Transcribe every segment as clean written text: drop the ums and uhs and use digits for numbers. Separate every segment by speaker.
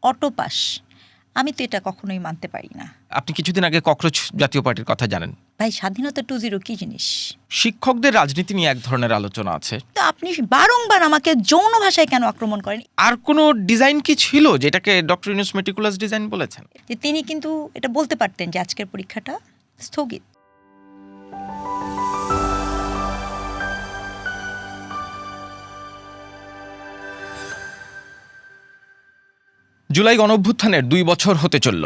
Speaker 1: Octopus, আমি তো এটা কখনোই মানতে পারি না।
Speaker 2: আপনি কিছুদিন আগে ককরোচ জাতীয় পার্টির কথা জানেন।
Speaker 1: ভাই, স্বাধীনতা 2.0 কি জিনিস?
Speaker 2: শিক্ষকদের রাজনীতি নিয়ে এক ধরনের আলোচনা আছে।
Speaker 1: তো আপনি বারংবার আমাকে যৌন ভাষায় কেন আক্রমণ করেন?
Speaker 2: আর কোনো ডিজাইন কি ছিল যেটাকে ডক্টর ইউনূস মেটিকুলাস ডিজাইন বলেছেন?
Speaker 1: যে তিনি কিন্তু এটা বলতে পারতেন যে আজকের পরীক্ষাটা স্থগিত।
Speaker 2: জুলাই গণঅভ্যুত্থানের 2 বছর হতে চলল।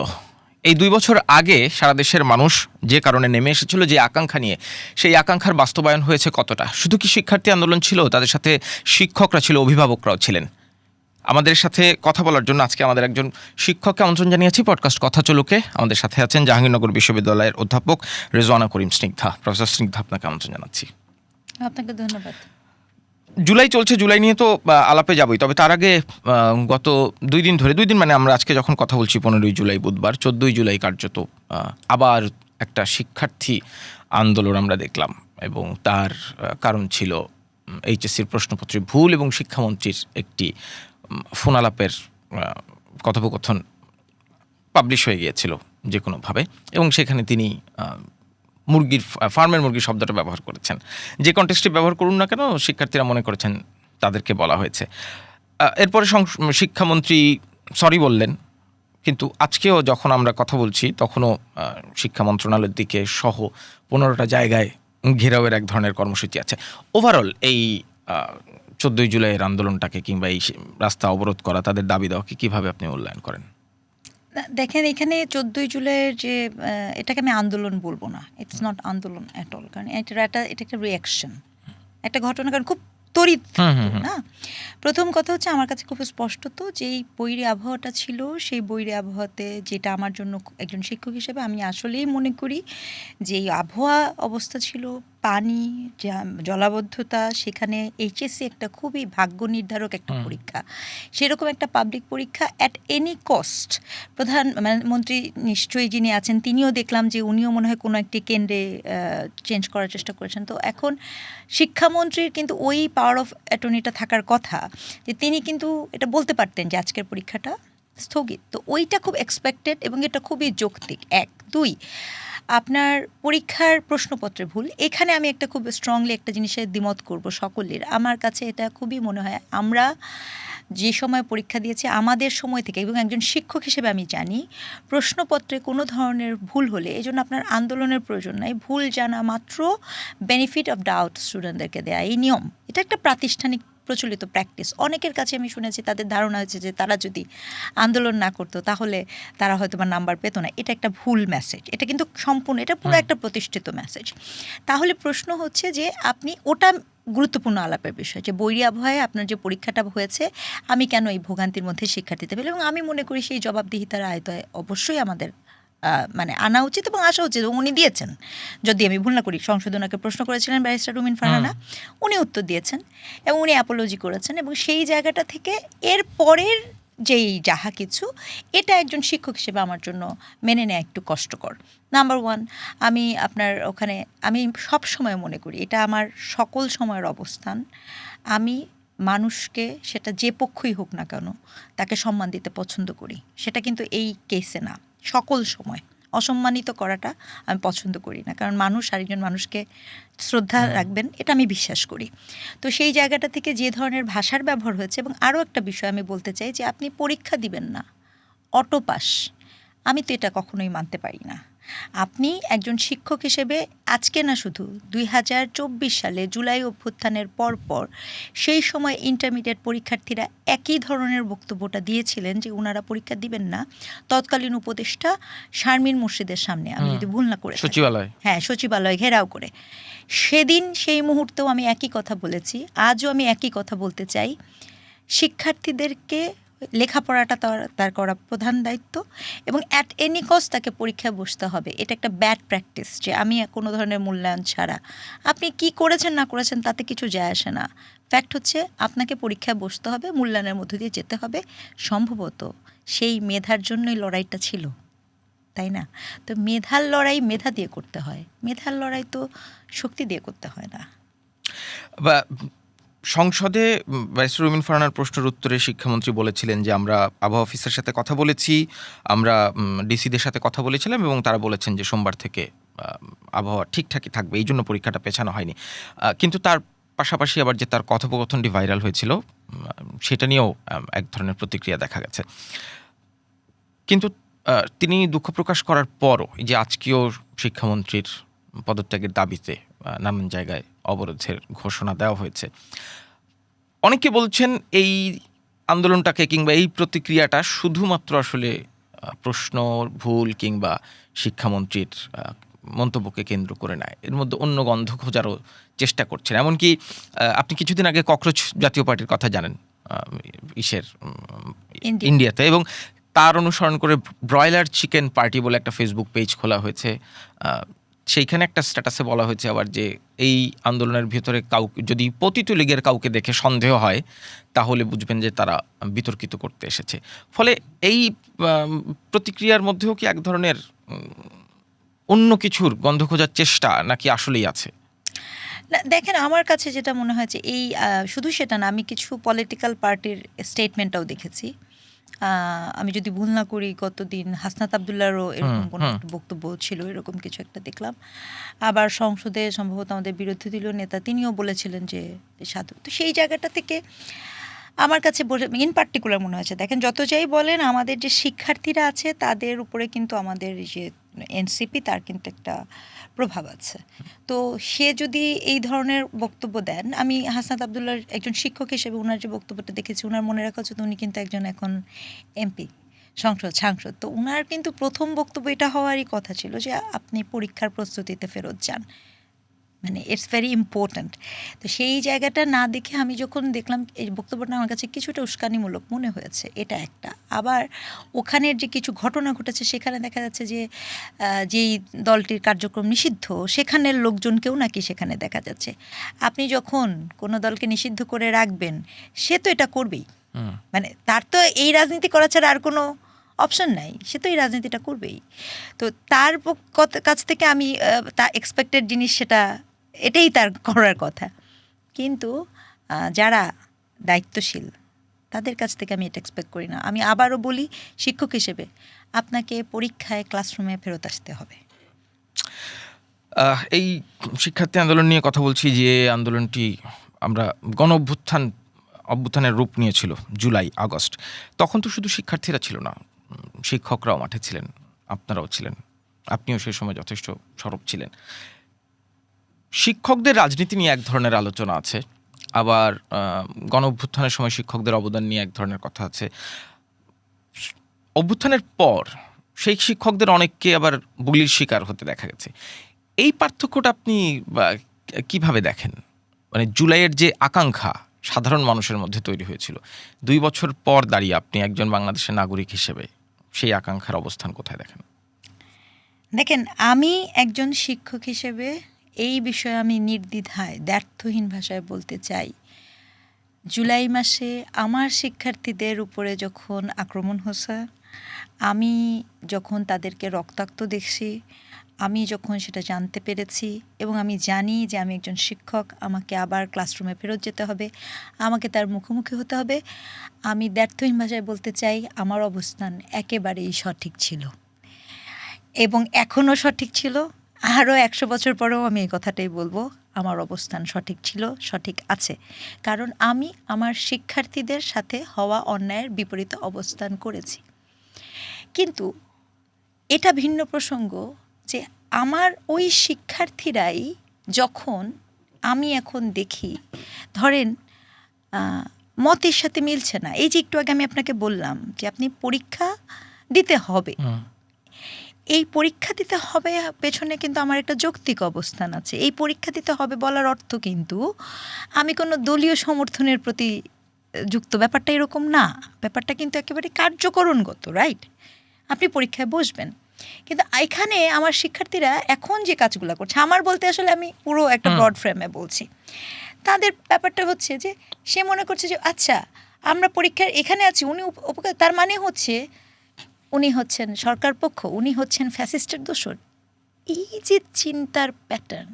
Speaker 2: এই 2 বছর আগে সারা দেশের মানুষ যে কারণে নেমে এসেছিল, যে আকাঙ্ক্ষা নিয়ে, সেই আকাঙ্ক্ষার বাস্তবায়ন হয়েছে কতটা? শুধু কি শিক্ষার্থী আন্দোলন ছিল? তাদের সাথে শিক্ষকরা ছিল, অভিভাবকরাও ছিলেন। আমাদের সাথে কথা বলার জন্য আজকে আমাদের একজন শিক্ষককে আমন্ত্রণ জানিয়েছি পডকাস্ট কথা চলুকে। আমাদের সাথে আছেন জাহাঙ্গীরনগর বিশ্ববিদ্যালয়ের অধ্যাপক রেজওয়ানা করিম স্নিগ্ধা। প্রফেসর স্নিগ্ধা, আপনাকে আমন্ত্রণ জানাচ্ছি।
Speaker 1: আপনাকে ধন্যবাদ।
Speaker 2: জুলাই চলছে, জুলাই নিয়ে তো আলাপে যাবই, তবে তার আগে গত 2 দিন ধরে, 2 দিন মানে আমরা আজকে যখন কথা বলছি 15ই জুলাই বুধবার, 14ই জুলাই কার্যত আবার একটা শিক্ষার্থী আন্দোলন আমরা দেখলাম, এবং তার কারণ ছিল এইচএসসির প্রশ্নপত্রে ভুল এবং শিক্ষামন্ত্রীর একটি ফোন আলাপের কথোপকথন পাবলিশ হয়ে গিয়েছিল যে কোনোভাবে, এবং সেখানে তিনি ফার্মের মুরগির শব্দটা ব্যবহার করেছেন। যে কন্টেক্সটে ব্যবহার করুন না কেন, শিক্ষার্থীরা মনে করেছেন তাদেরকে বলা হয়েছে। এরপরে শিক্ষামন্ত্রী সরি বললেন, কিন্তু আজকেও যখন আমরা কথা বলছি তখনও শিক্ষা মন্ত্রণালয়ের দিকে সহ 15টা জায়গায় ঘেরাওয়ের এক ধরনের কর্মসূচি আছে। ওভারঅল এই 14ই জুলাইয়ের আন্দোলনটাকে কিংবা এই রাস্তা অবরোধ করা, তাদের দাবি দেওয়াকে কীভাবে আপনি মূল্যায়ন করেন?
Speaker 1: দেখেন, এখানে 14ই জুলাইয়ের যে এটাকে আমি আন্দোলন বলবো না, ইটস নট আন্দোলন অ্যাট অল, কারণ এটা একটা রিয়াকশন, একটা ঘটনা, কারণ খুব তড়িৎ না। প্রথম কথা হচ্ছে, আমার কাছে খুব স্পষ্ট তো যে এই বৈরী আবহাওয়াটা ছিল, সেই বৈরী আবহাওয়াতে যেটা আমার জন্য একজন শিক্ষক হিসেবে আমি আসলেই মনে করি যে এই আবহাওয়া অবস্থা ছিল, পানি, জলাবদ্ধতা, সেখানে এইচএসসি একটা খুবই ভাগ্য নির্ধারক একটা পরীক্ষা, সেরকম একটা পাবলিক পরীক্ষা অ্যাট এনি কস্ট। প্রধানমন্ত্রী নিশ্চয়ই যিনি আছেন, তিনিও দেখলাম যে উনিও মনে হয় কোনো একটি কেন্দ্রে চেঞ্জ করার চেষ্টা করেছেন। তো এখন শিক্ষামন্ত্রীর কিন্তু ওই পাওয়ার অফ অ্যাটর্নিটা থাকার কথা যে তিনি কিন্তু এটা বলতে পারতেন যে আজকের পরীক্ষাটা স্থগিত। তো ওইটা খুব এক্সপেক্টেড এবং এটা খুবই যৌক্তিক। 1, 2, আপনার পরীক্ষার প্রশ্নপত্রে ভুল, এখানে আমি একটা খুব স্ট্রংলি একটা জিনিসের দ্বিমত করব সকলের। আমার কাছে এটা খুবই মনে হয়, আমরা যে সময় পরীক্ষা দিয়েছি আমাদের সময় থেকে, এবং একজন শিক্ষক হিসেবে আমি জানি প্রশ্নপত্রে কোনো ধরনের ভুল হলে, এই জন্য আপনার আন্দোলনের প্রয়োজন নাই, ভুল জানা মাত্র বেনিফিট অফ ডাউট স্টুডেন্টদেরকে দেয়া, এই নিয়ম, এটা একটা প্রাতিষ্ঠানিক প্রচলিত প্র্যাকটিস। অনেকের কাছে আমি শুনেছি তাদের ধারণা হয়েছে যে তারা যদি আন্দোলন না করতো তাহলে তারা হয়তো বা নাম্বার পেত না। এটা একটা ভুল মেসেজ, এটা কিন্তু সম্পূর্ণ, এটা পুরো একটা প্রতিষ্ঠিত মেসেজ। তাহলে প্রশ্ন হচ্ছে যে আপনি ওটা গুরুত্বপূর্ণ আলাপের বিষয় যে বৈরী আবহাওয়ায় আপনার যে পরীক্ষাটা হয়েছে, আমি কেন এই ভোগান্তির মধ্যে শিক্ষার্থীতে পেলাম, এবং আমি মনে করি সেই জবাবদিহিতার আয়তায় অবশ্যই আমাদের আনা উচিত এবং আসা উচিত, এবং উনি দিয়েছেন। যদি আমি ভুল না করি, সংশোধনাকে প্রশ্ন করেছিলেন ব্যারিস্টার রুমিন ফারহানা, উনি উত্তর দিয়েছেন এবং উনি অ্যাপোলজি করেছেন, এবং সেই জায়গাটা থেকে এর পরের যেই যাহা কিছু, এটা একজন শিক্ষক হিসেবে আমার জন্য মেনে নেওয়া একটু কষ্টকর। নাম্বার 1, আমি আপনার ওখানে আমি সব সময় মনে করি, এটা আমার সকল সময়ের অবস্থান, আমি মানুষকে, সেটা যে পক্ষই হোক না কেন, তাকে সম্মান দিতে পছন্দ করি। সেটা কিন্তু এই কেসে না, সকল সময় অসম্মানিত করাটা আমি পছন্দ করি না, কারণ মানুষ আরেকজন মানুষকে শ্রদ্ধা রাখবেন, এটা আমি বিশ্বাস করি। তো সেই জায়গাটা থেকে যে ধরনের ভাষার ব্যবহার হয়েছে, এবং আরও একটা বিষয় আমি বলতে চাই যে আপনি পরীক্ষা দিবেন না, অটোপাস, আমি তো এটা কখনোই মানতে পারি না। আপনি একজন শিক্ষক হিসেবে আজকে না, শুধু 2024 সালে জুলাই অভ্যুত্থানের পরপর সেই সময় ইন্টারমিডিয়েট পরীক্ষার্থীরা একই ধরনের বক্তব্যটা দিয়েছিলেন যে ওনারা পরীক্ষা দিবেন না। তৎকালীন উপদেষ্টা শারমিন মুর্শিদের সামনে, আমি যদি ভুল না করে,
Speaker 2: সচিবালয়,
Speaker 1: হ্যাঁ, সচিবালয় ঘেরাও করে, সেদিন সেই মুহূর্তেও আমি একই কথা বলেছি, আজও আমি একই কথা বলতে চাই। শিক্ষার্থীদেরকে লেখাপড়াটা তার করা প্রধান দায়িত্ব, এবং অ্যাট এনি কস্ট তাকে পরীক্ষায় বসতে হবে। এটা একটা ব্যাড প্র্যাকটিস যে আমি কোনো ধরনের মূল্যায়ন ছাড়া, আপনি কি করেছেন না করেছেন তাতে কিছু যায় আসে না। ফ্যাক্ট হচ্ছে আপনাকে পরীক্ষায় বসতে হবে, মূল্যায়নের মধ্য দিয়ে যেতে হবে। সম্ভবত সেই মেধার জন্যই লড়াইটা ছিল, তাই না? তো মেধার লড়াই মেধা দিয়ে করতে হয়, মেধার লড়াই তো শক্তি দিয়ে করতে হয় না।
Speaker 2: সংসদে ব্যারিস্টার রুমিন ফারহানার প্রশ্নের উত্তরে শিক্ষামন্ত্রী বলেছিলেন যে আমরা আবহাওয়া অফিসের সাথে কথা বলেছি, আমরা ডিসিদের সাথে কথা বলেছিলাম এবং তারা বলেছেন যে সোমবার থেকে আবহাওয়া ঠিকঠাকই থাকবে, এই জন্য পরীক্ষাটা পেছানো হয়নি। কিন্তু তার পাশাপাশি আবার যে তার কথোপকথনটি ভাইরাল হয়েছিল সেটা নিয়েও এক ধরনের প্রতিক্রিয়া দেখা গেছে। কিন্তু তিনি দুঃখ প্রকাশ করার পরও এই যে আজকেও শিক্ষামন্ত্রীর পদত্যাগের দাবিতে নানান জায়গায় অবরোধের ঘোষণা দেওয়া হয়েছে। অনেকে বলছেন এই আন্দোলনটাকে কিংবা এই প্রতিক্রিয়াটা শুধুমাত্র আসলে প্রশ্ন ভুল কিংবা শিক্ষামন্ত্রীর মন্তব্যকে কেন্দ্র করে নেয়, এর মধ্যে অন্য গন্ধ খোঁজারও চেষ্টা করছেন। এমনকি আপনি কিছুদিন আগে ককরোচ জাতীয় পার্টির কথা জানেন ইন্ডিয়াতে, এবং তার অনুসরণ করে ব্রয়লার চিকেন পার্টি বলে একটা ফেসবুক পেজ খোলা হয়েছে। সেইখানে একটা স্ট্যাটাসে বলা হয়েছে আবার যে এই আন্দোলনের ভিতরে কাউকে যদি পতিত লীগের কাউকে দেখে সন্দেহ হয় তাহলে বুঝবেন যে তারা বিতর্কিত করতে এসেছে। ফলে এই প্রতিক্রিয়ার মধ্যেও কি এক ধরনের অন্য কিছুর গন্ধ খোঁজার চেষ্টা নাকি আসলেই আছে?
Speaker 1: না, দেখেন, আমার কাছে যেটা মনে হয় যে এই শুধু সেটা না, আমি কিছু পলিটিক্যাল পার্টির স্টেটমেন্টটাও দেখেছি। আমি যদি ভুল না করি গতদিন হাসনাত আবদুল্লাহরও এরকম কোনো একটা বক্তব্য ছিল, এরকম কিছু একটা দেখলাম। আবার সংসদে সম্ভবত আমাদের বিরোধী দলীয় নেতা তিনিও বলেছিলেন যে সাধু। তো সেই জায়গাটা থেকে আমার কাছে ইন পার্টিকুলার মনে হয়েছে, দেখেন যত যাই বলেন আমাদের যে শিক্ষার্থীরা আছে তাদের উপরে কিন্তু আমাদের যে এনসিপি তার কিন্তু একটা প্রভাব আছে। তো সে যদি এই ধরনের বক্তব্য দেন, আমি হাসনাত আবদুল্লাহর একজন শিক্ষক হিসেবে ওনার যে বক্তব্যটা দেখেছি, ওনার মনে রাখা উচিত উনি কিন্তু একজন এখন এমপি, সাংসদ। তো ওনার কিন্তু প্রথম বক্তব্য এটা হওয়ারই কথা ছিল যে আপনি পরীক্ষার প্রস্তুতিতে ফেরত যান, মানে ইটস ভেরি ইম্পর্ট্যান্ট। তো সেই জায়গাটা না দেখে আমি যখন দেখলাম এই বক্তব্যটা আমার কাছে কিছুটা উস্কানিমূলক মনে হয়েছে, এটা একটা। আবার ওখানের যে কিছু ঘটনা ঘটেছে সেখানে দেখা যাচ্ছে যে যেই দলটির কার্যক্রম নিষিদ্ধ সেখানের লোকজনকেও নাকি সেখানে দেখা যাচ্ছে। আপনি যখন কোনো দলকে নিষিদ্ধ করে রাখবেন সে তো এটা করবেই, মানে তার তো এই রাজনীতি করা ছাড়া আর কোনো অপশন নাই, সে তো এই রাজনীতিটা করবেই। তো তার কাছ থেকে আমি তা এক্সপেক্টেড জিনিস সেটা, এটাই তার করার কথা। কিন্তু যারা দায়িত্বশীল তাদের কাছ থেকে আমি এটা এক্সপেক্ট করি না। আমি আবারও বলি, শিক্ষক হিসেবে আপনাকে পরীক্ষায় ক্লাসরুমে ফেরত আসতে হবে।
Speaker 2: এই শিক্ষার্থী আন্দোলন নিয়ে কথা বলছি, যে আন্দোলনটি আমরা গণ অভ্যুত্থানের রূপ নিয়েছিল জুলাই আগস্ট। তখন তো শুধু শিক্ষার্থীরা ছিল না, শিক্ষকরাও মাঠে ছিলেন, আপনারাও ছিলেন, আপনিও সেই সময় যথেষ্ট সরব ছিলেন। শিক্ষকদের রাজনীতি নিয়ে এক ধরনের আলোচনা আছে, আবার গণ অভ্যুত্থানের সময় শিক্ষকদের অবদান নিয়ে এক ধরনের কথা আছে। অভ্যুত্থানের পর সেই শিক্ষকদের অনেককে আবার বুলির শিকার হতে দেখা গেছে। এই পার্থক্যটা আপনি কিভাবে দেখেন? মানে জুলাইয়ের যে আকাঙ্ক্ষা সাধারণ মানুষের মধ্যে তৈরি হয়েছিল, 2 বছর পর দাঁড়িয়ে আপনি একজন বাংলাদেশের নাগরিক হিসেবে সেই আকাঙ্ক্ষার অবস্থান কোথায় দেখেন?
Speaker 1: দেখেন, আমি একজন শিক্ষক হিসেবে এই বিষয়ে আমি নির্দ্বিধায় দ্ব্যর্থহীন ভাষায় বলতে চাই, জুলাই মাসে আমার শিক্ষার্থীদের উপরে যখন আক্রমণ হচ্ছে, আমি যখন তাদেরকে রক্তাক্ত দেখছি, আমি যখন সেটা জানতে পেরেছি এবং আমি জানি যে আমি একজন শিক্ষক, আমাকে আবার ক্লাসরুমে ফেরত যেতে হবে, আমাকে তার মুখোমুখি হতে হবে, আমি দ্ব্যর্থহীন ভাষায় বলতে চাই আমার অবস্থান একেবারেই সঠিক ছিল এবং এখনও সঠিক ছিল। আরও 100 বছর পরেও আমি এই কথাটাই বলবো, আমার অবস্থান সঠিক ছিল, সঠিক আছে। কারণ আমি আমার শিক্ষার্থীদের সাথে হওয়া অন্যায়ের বিপরীতে অবস্থান করেছি। কিন্তু এটা ভিন্ন প্রসঙ্গ যে আমার ওই শিক্ষার্থীরাই যখন আমি এখন দেখি, ধরেন মতের সাথে মিলছে না, এই যে একটু আগে আমি আপনাকে বললাম যে আপনি পরীক্ষা দিতে হবে, এই পরীক্ষা দিতে হবে পেছনে কিন্তু আমার একটা যৌক্তিক অবস্থান আছে। এই পরীক্ষা দিতে হবে বলার অর্থ কিন্তু আমি কোনো দলীয় সমর্থনের প্রতি যুক্ত, ব্যাপারটা এরকম না। ব্যাপারটা কিন্তু একেবারে কার্যকরণগত, রাইট? আপনি পরীক্ষায় বসবেন, কিন্তু এখানে আমার শিক্ষার্থীরা এখন যে কাজগুলো করছে, আমার বলতে আসলে আমি পুরো একটা ব্রড ফ্রেমে বলছি, তাদের ব্যাপারটা হচ্ছে যে সে মনে করছে যে আচ্ছা আমরা পরীক্ষার এখানে আছি, উনি উপকার, তার মানে হচ্ছে উনি হচ্ছেন সরকার পক্ষ, উনি হচ্ছেন ফ্যাসিস্টের দোসর। এই যে চিন্তার প্যাটার্ন,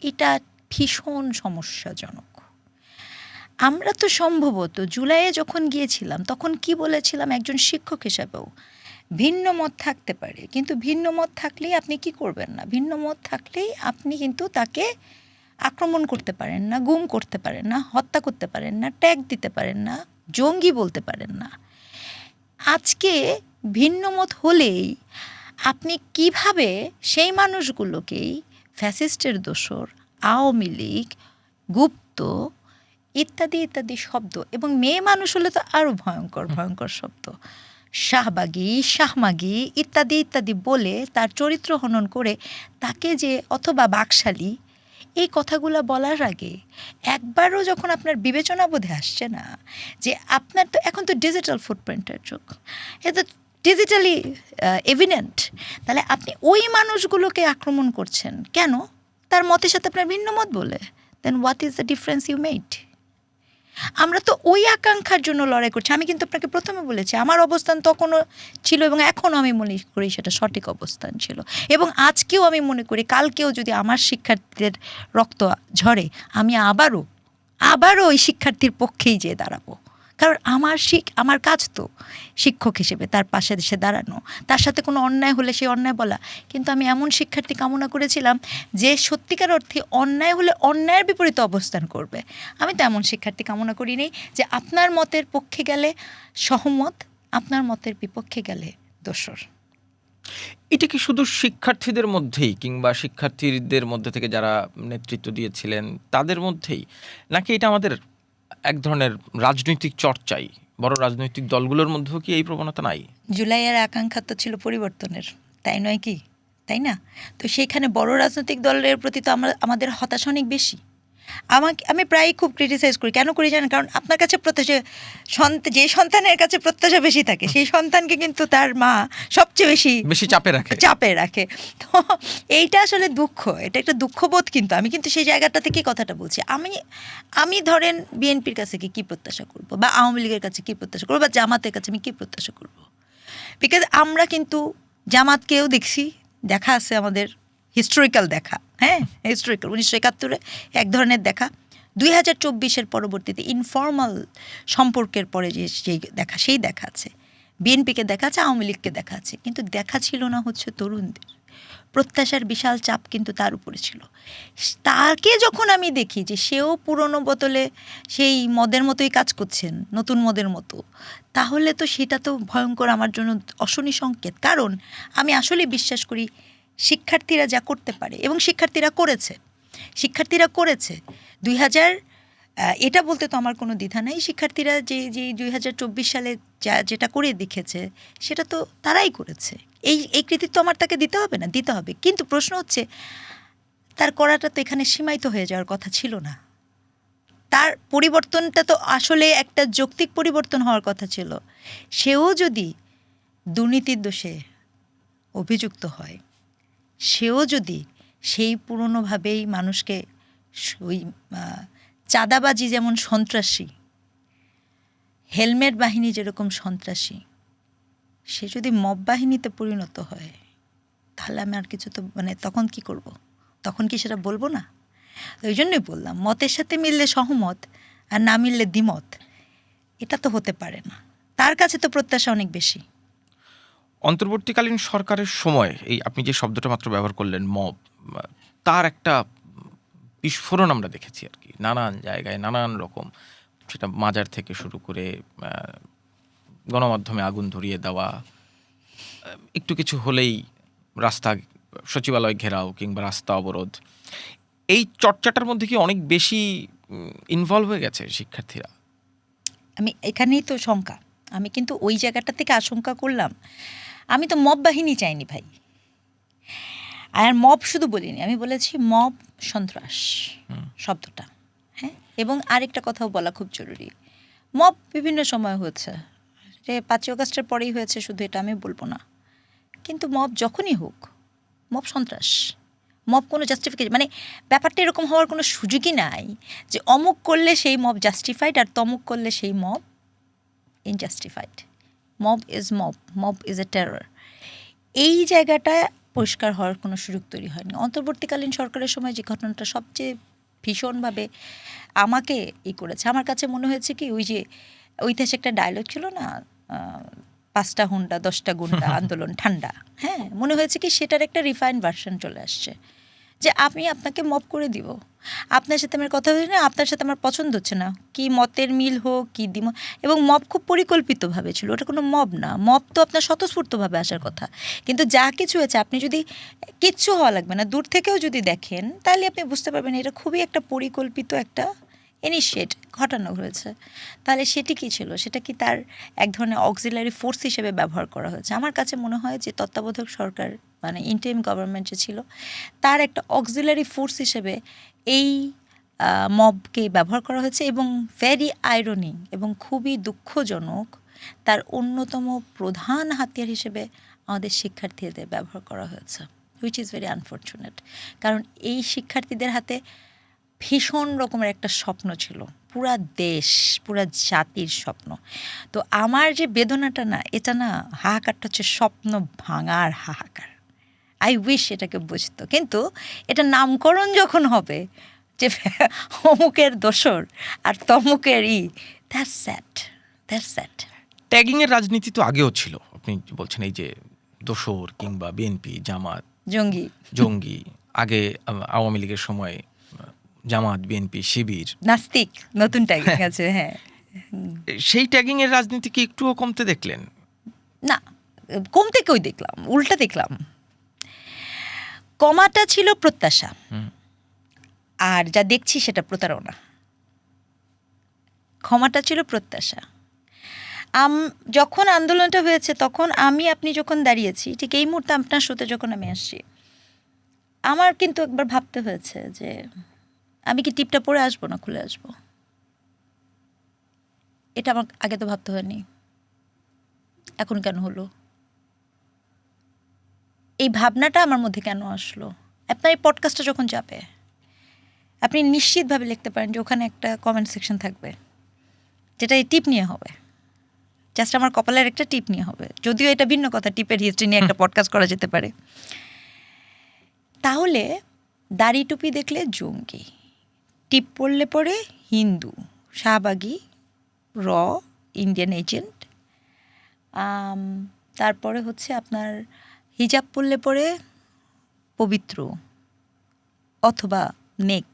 Speaker 1: এটা ভীষণ সমস্যাজনক। আমরা তো সম্ভবত জুলাইয়ে যখন গিয়েছিলাম তখন কি বলেছিলাম, একজন শিক্ষক হিসাবেও ভিন্ন মত থাকতে পারে, কিন্তু ভিন্ন মত থাকলেই আপনি কি করবেন না, ভিন্ন মত থাকলেই আপনি কিন্তু তাকে আক্রমণ করতে পারেন না, গুম করতে পারেন না, হত্যা করতে পারেন না, ট্যাগ দিতে পারেন না, জঙ্গি বলতে পারেন না। আজকে ভিন্ন মত হলেই আপনি কিভাবে সেই মানুষগুলোকেই ফ্যাসিস্টের দোসর, আওয়ামী লীগ, গুপ্ত ইত্যাদি ইত্যাদি শব্দ, এবং মেয়ে মানুষ হলে তো আরও ভয়ঙ্কর ভয়ঙ্কর শব্দ, শাহবাগী, শাহমাগী ইত্যাদি ইত্যাদি বলে তার চরিত্র হনন করে তাকে যে, অথবা বাকশালী, এই কথাগুলো বলার আগে একবারও যখন আপনার বিবেচনা বোধে আসছে না যে আপনার তো এখন তো ডিজিটাল ফুটপ্রিন্টের যুগ, এটা ডিজিটালি এভিডেন্ট, তাহলে আপনি ওই মানুষগুলোকে আক্রমণ করছেন কেন? তার মতের সাথে আপনার ভিন্ন মত বলে। Then what is the difference you made? আমরা তো ওই আকাঙ্ক্ষার জন্য লড়াই করছি। আমি কিন্তু আপনাকে প্রথমে বলেছি আমার অবস্থান তখনও ছিল এবং এখনও আমি মনে করি সেটা সঠিক অবস্থান ছিল, এবং আজকেও আমি মনে করি কালকেও যদি আমার শিক্ষার্থীদের রক্ত ঝরে আমি আবারও ওই শিক্ষার্থীর পক্ষেই যেয়ে দাঁড়াবো। কারণ আমার কাজ তো শিক্ষক হিসেবে তার পাশে এসে দাঁড়ানো, তার সাথে কোনো অন্যায় হলে সেই অন্যায় বলা। কিন্তু আমি এমন শিক্ষার্থী কামনা করেছিলাম যে সত্যিকার অর্থে অন্যায় হলে অন্যায়ের বিপরীতে অবস্থান করবে। আমি তো এমন শিক্ষার্থী কামনা করিনি যে আপনার মতের পক্ষে গেলে সহমত, আপনার মতের বিপক্ষে গেলে দোসর।
Speaker 2: এটা কি শুধু শিক্ষার্থীদের মধ্যেই, কিংবা শিক্ষার্থীদের মধ্যে থেকে যারা নেতৃত্ব দিয়েছিলেন তাদের মধ্যেই, নাকি এটা আমাদের এক ধরনের রাজনৈতিক চর্চাই, বড় রাজনৈতিক দলগুলোর মধ্যেও কি এই প্রবণতা নাই?
Speaker 1: জুলাইয়ের আকাঙ্ক্ষা তো ছিল পরিবর্তনের, তাই নয় কি? তাই না? তো সেইখানে বড় রাজনৈতিক দলের প্রতি তো আমাদের হতাশা অনেক বেশি। আমি প্রায়ই খুব ক্রিটিসাইজ করি, কেন করি জানেন? কারণ আপনার কাছে প্রত্যাশা, যে সন্তানের কাছে প্রত্যাশা বেশি থাকে সেই সন্তানকে কিন্তু তার মা সবচেয়ে বেশি চাপে রাখে। তো এইটা আসলে দুঃখ, এটা একটা দুঃখবোধ। কিন্তু আমি কিন্তু সেই জায়গাটা থেকে কথাটা বলছি। আমি ধরেন বিএনপির কাছে কি প্রত্যাশা করব, বা আওয়ামী লীগের কাছে কি প্রত্যাশা করবো, বা জামাতের কাছে আমি কি প্রত্যাশা করব? বিকজ আমরা কিন্তু জামাতকেও দেখা আছে আমাদের হিস্টোরিক্যাল দেখা, হ্যাঁ হিস্টোরিক্যাল 1971 এক ধরনের দেখা, 2024 পরবর্তীতে ইনফর্মাল সম্পর্কের পরে যে সেই দেখা আছে, বিএনপিকে দেখা আছে, আওয়ামী লীগকে দেখা আছে, কিন্তু দেখা ছিল না হচ্ছে তরুণদের প্রত্যাশার বিশাল চাপ কিন্তু তার উপরে ছিল। তাকে যখন আমি দেখি যে সেও পুরনো বোতলে সেই মদের মতোই কাজ করছেন, নতুন মদের মতো, তাহলে তো সেটা তো ভয়ঙ্কর আমার জন্য অশনি সংকেত। কারণ আমি আসলে বিশ্বাস করি শিক্ষার্থীরা যা করতে পারে, এবং শিক্ষার্থীরা করেছে 2000, এটা বলতে তো আমার কোনো দ্বিধা নাই। শিক্ষার্থীরা যে 2024 সালে যেটা করে দেখেছে সেটা তো তারাই করেছে। এই কৃতিত্ব আমার তাকে দিতে হবে না? দিতে হবে। কিন্তু প্রশ্ন হচ্ছে তার করাটা তো এখানে সীমায়িত হয়ে যাওয়ার কথা ছিল না। তার পরিবর্তনটা তো আসলে একটা যৌক্তিক পরিবর্তন হওয়ার কথা ছিল। সেও যদি দুর্নীতির দোষে অভিযুক্ত হয়, সেও যদি সেই পুরনোভাবেই মানুষকে, ওই চাঁদাবাজি যেমন সন্ত্রাসী, হেলমেট বাহিনী যেরকম সন্ত্রাসী, সে যদি মব বাহিনীতে পরিণত হয়, তাহলে আমি আর কিছু তো তখন কি করব? তখন কি সেটা বলবো না? ওই জন্যই বললাম মতের সাথে মিললে সহমত আর না মিললে দ্বিমত, এটা তো হতে পারে না। তার কাছে তো প্রত্যাশা অনেক বেশি।
Speaker 2: অন্তর্বর্তীকালীন সরকারের সময় এই আপনি যে শব্দটা মাত্র ব্যবহার করলেন মব, তার একটা বিস্ফোরণ আমরা দেখেছি আর কি, নানান জায়গায় নানান রকম, সেটা মাজার থেকে শুরু করে গণমাধ্যমে আগুন ধরিয়ে দেওয়া, একটু কিছু হলেই রাস্তা, সচিবালয় ঘেরাও কিংবা রাস্তা অবরোধ। এই চর্চাটার মধ্যে কি অনেক বেশি ইনভলভ হয়ে গেছে শিক্ষার্থীরা?
Speaker 1: আমি এখানেই তো শঙ্কা, আমি কিন্তু ওই জায়গাটা থেকে আশঙ্কা করলাম। আমি তো মব বাহিনী চাইনি ভাই, আর মব শুধু বলিনি, আমি বলেছি মব সন্ত্রাস শব্দটা, হ্যাঁ। এবং আরেকটা কথাও বলা খুব জরুরি, মব বিভিন্ন সময় হয়েছে, যে 5ই আগস্টের পরেই হয়েছে শুধু এটা আমি বলবো না, কিন্তু মব যখনই হোক মব সন্ত্রাস, মব কোনো জাস্টিফিকেশন, ব্যাপারটা এরকম হওয়ার কোনো সুযোগই নাই যে অমুক করলে সেই মব জাস্টিফাইড আর তমুক করলে সেই mob unjustified. Mob is a terror. এই জায়গাটা পরিষ্কার হওয়ার কোনো সুযোগ তৈরি হয়নি। অন্তর্বর্তীকালীন সরকারের সময় যে ঘটনাটা সবচেয়ে ভীষণভাবে আমাকে করেছে। আমার কাছে মনে হয়েছে কি ওই যে ঐতিহাসিক একটা ডায়লগ ছিল না, 5টা হুন্ডা 10টা গুন্ডা আন্দোলন ঠান্ডা, হ্যাঁ, মনে হয়েছে কি সেটার একটা রিফাইন্ড ভার্সন চলে আসছে, যে আমি আপনাকে মব করে দিব, আপনার সাথে আমার কথা হচ্ছে না, আপনার সাথে আমার পছন্দ হচ্ছে না, কি মতের মিল হোক কি দিব। এবং মব খুব পরিকল্পিতভাবে ছিল, ওটা কোনো মব না, মব তো আপনার স্বতঃস্ফূর্তভাবে আসার কথা। কিন্তু যা কিছু হয়েছে, আপনি যদি কিচ্ছু হওয়া লাগবে না, দূর থেকেও যদি দেখেন তাহলে আপনি বুঝতে পারবেন এটা খুবই একটা পরিকল্পিত একটা ইনিশিয়েট ঘটানো হয়েছে। তাহলে সেটি কী ছিল? সেটা কি তার এক ধরনের অক্সিলারি ফোর্স হিসেবে ব্যবহার করা হয়েছে? আমার কাছে মনে হয় যে তত্ত্বাবধায়ক সরকার মানে ইন্টারিম গভর্নমেন্ট যে ছিল তার একটা অক্সিলারি ফোর্স হিসেবে এই মবকে ব্যবহার করা হয়েছে। এবং ভেরি আইরনিক এবং খুবই দুঃখজনক, তার অন্যতম প্রধান হাতিয়ার হিসেবে আমাদের শিক্ষার্থীদের ব্যবহার করা হয়েছে, হুইচ ইজ ভেরি আনফর্চুনেট। কারণ এই শিক্ষার্থীদের হাতে ভীষণ রকমের একটা স্বপ্ন ছিল, পুরা দেশ পুরা জাতির স্বপ্ন। তো আমার যে বেদনাটা না, এটা না, হাহাকারটা হচ্ছে স্বপ্ন ভাঙার হাহাকার। আই উইশ এটাকে বুঝতো, কিন্তু এটা নামকরণ যখন হবে যে অমুকের দোসর আর তমুকের দ্যাটস স্যাড।
Speaker 2: ট্যাগিংয়ের রাজনীতি তো আগেও ছিল, আপনি বলছেন এই যে দোসর কিংবা বিএনপি জামাত জঙ্গি, আগে আওয়ামী লীগের সময় জামাত বিএনপি শিবির
Speaker 1: নাস্তিক, নতুন ট্যাগিং আছে। হ্যাঁ,
Speaker 2: সেই ট্যাগিংয়ের রাজনীতি কি একটুও কমতে দেখলেন?
Speaker 1: না, কমতে কেউ দেখলাম, উল্টা দেখলাম। কমাটা ছিল প্রত্যাশা, আর যা দেখছি সেটা প্রতারণা। ক্ষমাটা ছিল প্রত্যাশা। যখন আন্দোলনটা হয়েছে তখন আপনি যখন দাঁড়িয়েছি, ঠিক এই মুহূর্তে আপনার সাথে যখন আমি আসছি, আমার কিন্তু একবার ভাবতে হয়েছে যে আমি কি টিপটা পরে আসবো না খুলে আসবো। এটা আমার আগে তো ভাবতে হয়নি, এখন কেন হলো? এই ভাবনাটা আমার মধ্যে কেন আসলো? আপনার এই পডকাস্টটা যখন যাবে, আপনি নিশ্চিতভাবে লিখতে পারেন যে ওখানে একটা কমেন্ট সেকশন থাকবে যেটা এই টিপ নিয়ে হবে, জাস্ট আমার কপালের একটা টিপ নিয়ে হবে। যদিও এটা ভিন্ন কথা, টিপের হিস্ট্রি নিয়ে একটা পডকাস্ট করা যেতে পারে। তাহলে দাড়ি টুপি দেখলে জঙ্গি, টিপ পড়লে পরে হিন্দু, শাহবাগী, র ইন্ডিয়ান এজেন্ট, তারপরে হচ্ছে আপনার হিজাব পরলে পরে পবিত্র অথবা নেক,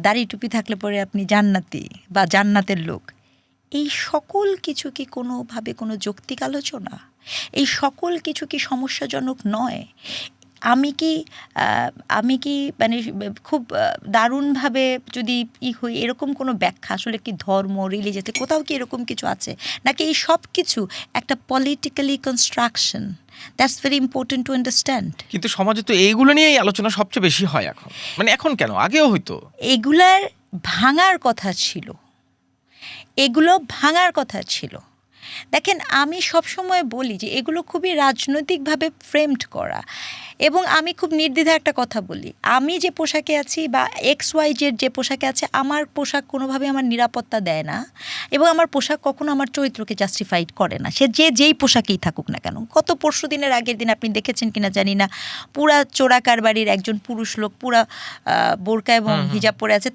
Speaker 1: দাড়ি টুপি থাকলে পরে আপনি জান্নাতি বা জান্নাতের লোক। এই সকল কিছু কি কোনোভাবে কোনো যৌক্তিক আলোচনা? এই সকল কিছু কি সমস্যাজনক নয়? আমি কি মানে খুব দারুণভাবে যদি হই, এরকম কোনো ব্যাখ্যা আসলে কি ধর্ম রিলিজিয়াসে কোথাও কি এরকম কিছু আছে নাকি এই সব কিছু একটা politically construction? That's very important to understand.
Speaker 2: কিন্তু সমাজে তো এইগুলো নিয়েই আলোচনা সবচেয়ে বেশি হয় এখন, মানে এখন কেন, আগেও হইতো।
Speaker 1: এগুলার ভাঙার কথা ছিল, এগুলো ভাঙার কথা ছিল। দেখেন, আমি সবসময় বলি যে এগুলো খুবই রাজনৈতিকভাবে ফ্রেমড করা। এবং আমি খুব নির্দ্বিধায় একটা কথা বলি, আমি যে পোশাকে আছি বা XYZ যে পোশাকে আছে, আমার পোশাক কোনোভাবে আমার নিরাপত্তা দেয় না, এবং আমার পোশাক কখনো আমার চরিত্রকে জাস্টিফাইড করে না, সে যেই পোশাকেই থাকুক না কেন। গত পরশু দিনের আগের দিন আপনি দেখেছেন কিনা জানি না, পুরা চোরাকারবারির একজন পুরুষ লোক পুরা বোরকা এবং হিজাব পরে আছে,